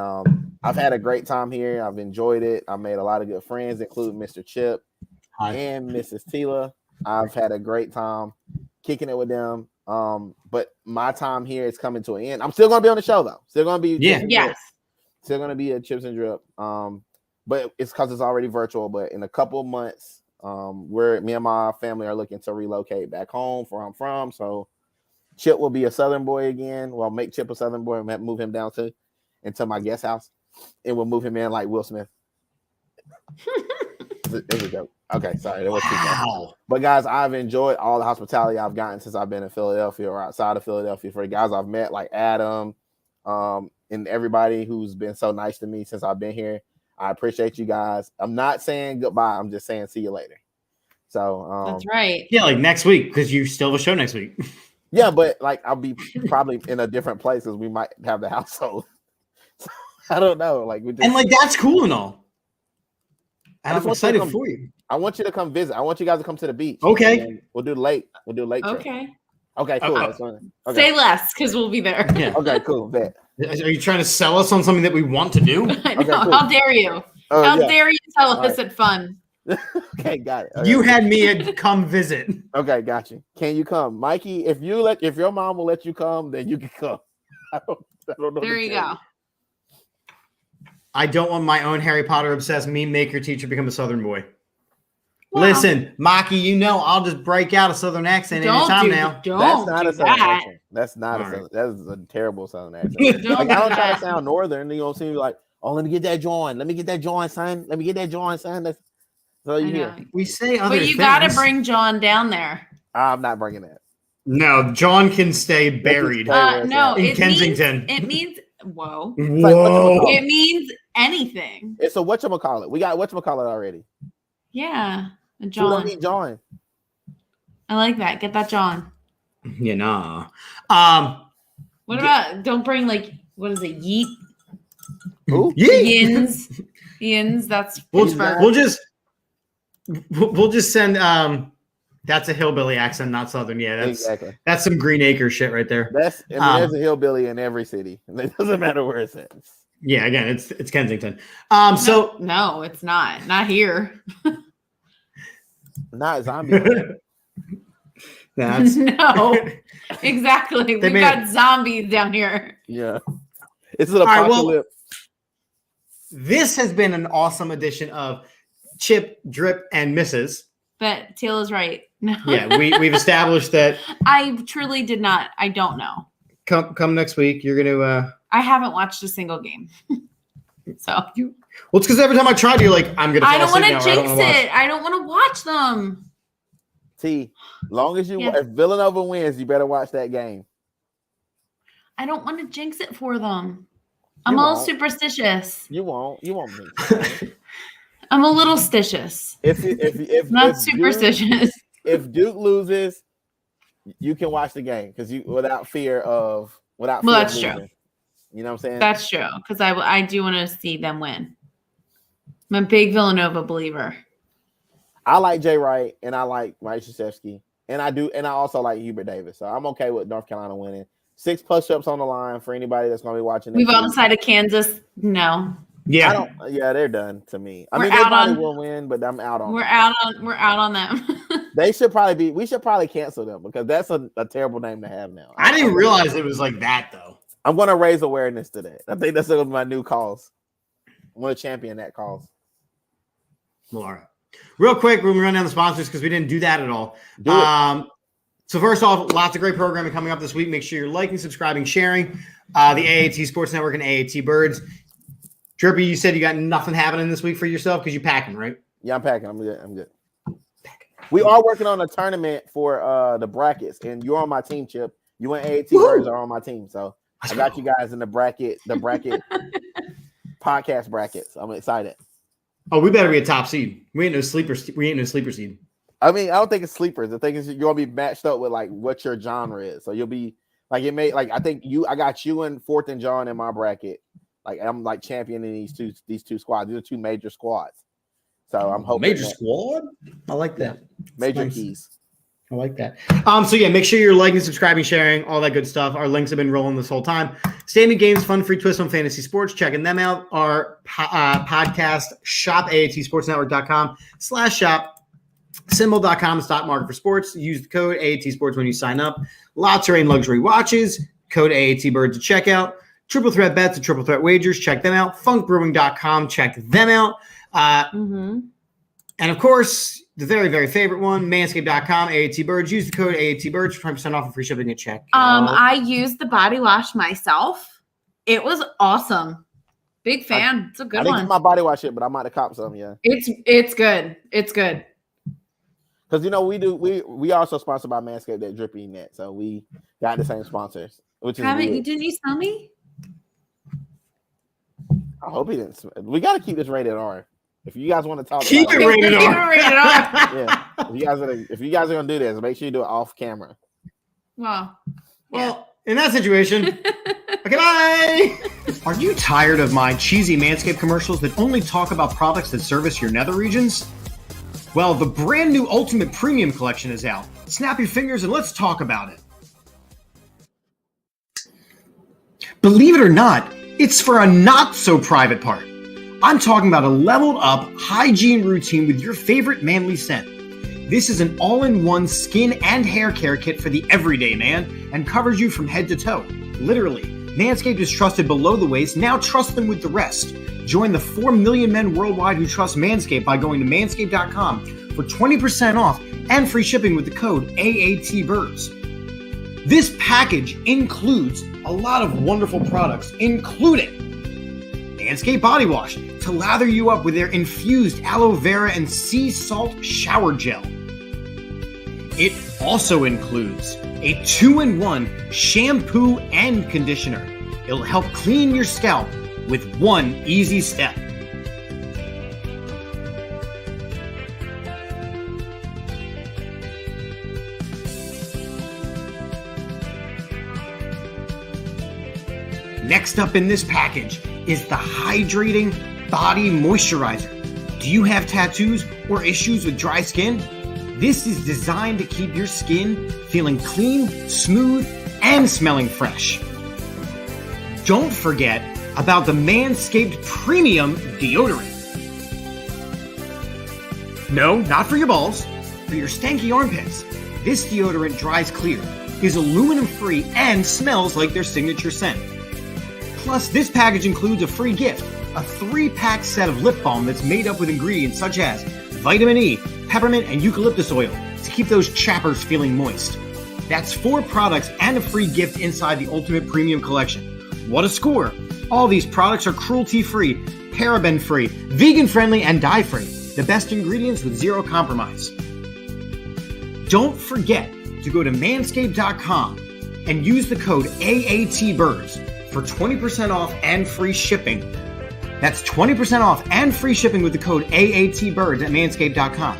I've had a great time here. I've enjoyed it. I made a lot of good friends, including Mr. Chip and Mrs. Tila. I've had a great time kicking it with them. But my time here is coming to an end. I'm still gonna be on the show though. Still gonna be still gonna be at Chips and Drip. But it's because it's already virtual. But in a couple of months, me and my family are looking to relocate back home where I'm from. So Chip will be a Southern boy again. Well, make Chip a Southern boy and move him down into my guest house, and we'll move him in like Will Smith. It was a joke. Okay, sorry. That was too funny. But guys, I've enjoyed all the hospitality I've gotten since I've been in Philadelphia or outside of Philadelphia. For the guys I've met, like Adam, and everybody who's been so nice to me since I've been here. I appreciate you guys. I'm not saying goodbye. I'm just saying see you later. So that's right. Yeah, like next week, because you still have a show next week. Yeah, but like I'll be probably in a different place because we might have the household. So, I don't know. Like and like that's cool and all. And I'm excited for you. I want you to come visit. I want you guys to come to the beach. Okay. We'll do late. We'll do late trip. Okay. Okay, cool. That's fine. Okay. Say less because we'll be there. Yeah. Okay, cool. Bet. Are you trying to sell us on something that we want to do? I know. Okay, cool. How dare you? How dare you tell us at fun? Okay, got it. Okay. You had me come visit. Okay, got you. Can you come, Mikey? If your mom will let you come, then you can come. I don't know. There you go. I don't want my own Harry Potter obsessed meme maker teacher become a Southern boy. Wow. Listen, Maki, I'll just break out a Southern accent anytime now. That's not a Southern accent. That's not a Southern. That is a terrible Southern accent. Like, I don't try to sound Northern. You don't see me like, oh, let me get that joint. Let me get that joint, son. Let me get that joint, son. That's all you hear. We say other But you got to bring John down there. I'm not bringing that. No, John can stay buried. No, in Kensington. It means whoa. Whoa. It means anything. It's a whatchamacallit. We got whatchamacallit already. Yeah. John. We don't need John. I like that. Get that John. Yeah, nah. What about don't bring like what is it? Yeet. Who? Yins. Yins. That's we'll just send that's a hillbilly accent, not Southern. Yeah, that's some Green Acres shit right there. There's a hillbilly in every city. It doesn't matter where it's at. Yeah, again, it's Kensington. No, it's not. Not here. Not zombie. That's no, exactly. We've got zombies down here. Yeah, it's an apocalypse. This has been an awesome edition of Chip, Drip, and Mrs. But Tila's right. No. Yeah, we've established that. I truly did not. I don't know. Come next week. You're gonna. I haven't watched a single game. So. Well, it's because every time I tried, you're like, I'm gonna. I don't want to jinx it. I don't want to watch them. Long as if Villanova wins, you better watch that game. I don't want to jinx it for them. I'm a little superstitious. You won't me. I'm a little stitious. If not superstitious. If Duke loses, you can watch the game because without fear of that's losing. true. You know what I'm saying? That's true because I do want to see them win. I'm a big Villanova believer. I like Jay Wright and I like Mike Krzyzewski and I also like Hubert Davis. So I'm okay with North Carolina winning. 6 push-ups on the line for anybody that's going to be watching. We've all decided Kansas. No. Yeah. They're done to me. I mean, they probably will win, but I'm out on. We're out on them. We should probably cancel them because that's a terrible name to have now. I didn't realize it was like that though. I'm going to raise awareness to that. I think that's one of my new calls. I'm going to champion that cause. Well, all right. Real quick, we're going to run down the sponsors because we didn't do that at all. So first off, lots of great programming coming up this week. Make sure you're liking, subscribing, sharing the AAT Sports Network and AAT Birds. Drippy, you said you got nothing happening this week for yourself because you're packing, right? Yeah, I'm packing. I'm good. We are working on a tournament for the brackets, and you're on my team, Chip. You and AAT Birds are on my team, so I got you guys in the bracket podcast brackets. I'm excited. Oh, we better be a top seed. We ain't no sleeper seed. I mean, I don't think it's sleepers. The thing is, you're gonna be matched up with like what your genre is. So you'll be like I got you and Fourth and John in my bracket. Like I'm like championing these two squads. These are two major squads. So I'm hoping squad. I like that. Major keys. I like that. So yeah, make sure you're liking, subscribing, sharing, all that good stuff. Our links have been rolling this whole time. Standing Games, fun, free twist on fantasy sports. Checking them out. Our podcast shop, AATSportsNetwork.com/shop. Symbol.com, stock market for sports. Use the code AATSports when you sign up. Lots of luxury watches. Code AATBirds to checkout. Triple Threat Bets and Triple Threat Wagers. Check them out. Funkbrewing.com. Check them out. And of course, the very, very favorite one, Manscaped.com, AATBirds. Use the code AATBirds for 20% off and free shipping at check. I used the body wash myself. It was awesome. Big fan. It's a good one. I didn't get my body wash yet, but I might have copped some, yeah. It's good. It's good. Because we also sponsored by Manscaped at Drippy Net, so we got the same sponsors. Which is weird. Didn't you smell me? I hope he didn't. We got to keep this rated R. If you guys want to talk, keep about it rated R. Yeah. If you guys are gonna do this, make sure you do it off camera. Well, in that situation, okay, bye. Are you tired of my cheesy Manscaped commercials that only talk about products that service your nether regions? Well, the brand new Ultimate Premium Collection is out. Snap your fingers and let's talk about it. Believe it or not, it's for a not-so-private part. I'm talking about a leveled-up hygiene routine with your favorite manly scent. This is an all-in-one skin and hair care kit for the everyday man and covers you from head to toe. Literally. Manscaped is trusted below the waist. Now trust them with the rest. Join the 4 million men worldwide who trust Manscaped by going to manscaped.com for 20% off and free shipping with the code AATBirds. This package includes a lot of wonderful products, including Manscaped Body Wash to lather you up with their infused aloe vera and sea salt shower gel. It also includes a 2-in-1 shampoo and conditioner. It'll help clean your scalp with one easy step. Next up in this package is the Hydrating Body Moisturizer. Do you have tattoos or issues with dry skin? This is designed to keep your skin feeling clean, smooth, and smelling fresh. Don't forget about the Manscaped Premium Deodorant. No, not for your balls, for your stanky armpits. This deodorant dries clear, is aluminum-free, and smells like their signature scent. Plus, this package includes a free gift, a 3-pack set of lip balm that's made up with ingredients such as vitamin E, peppermint, and eucalyptus oil to keep those chappers feeling moist. That's 4 products and a free gift inside the Ultimate Premium Collection. What a score! All these products are cruelty-free, paraben-free, vegan-friendly, and dye-free. The best ingredients with zero compromise. Don't forget to go to manscaped.com and use the code AATBirds for 20% off and free shipping. That's 20% off and free shipping with the code AATBirds at manscaped.com.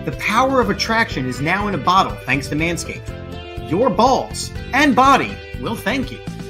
The power of attraction is now in a bottle thanks to Manscaped. Your balls and body will thank you.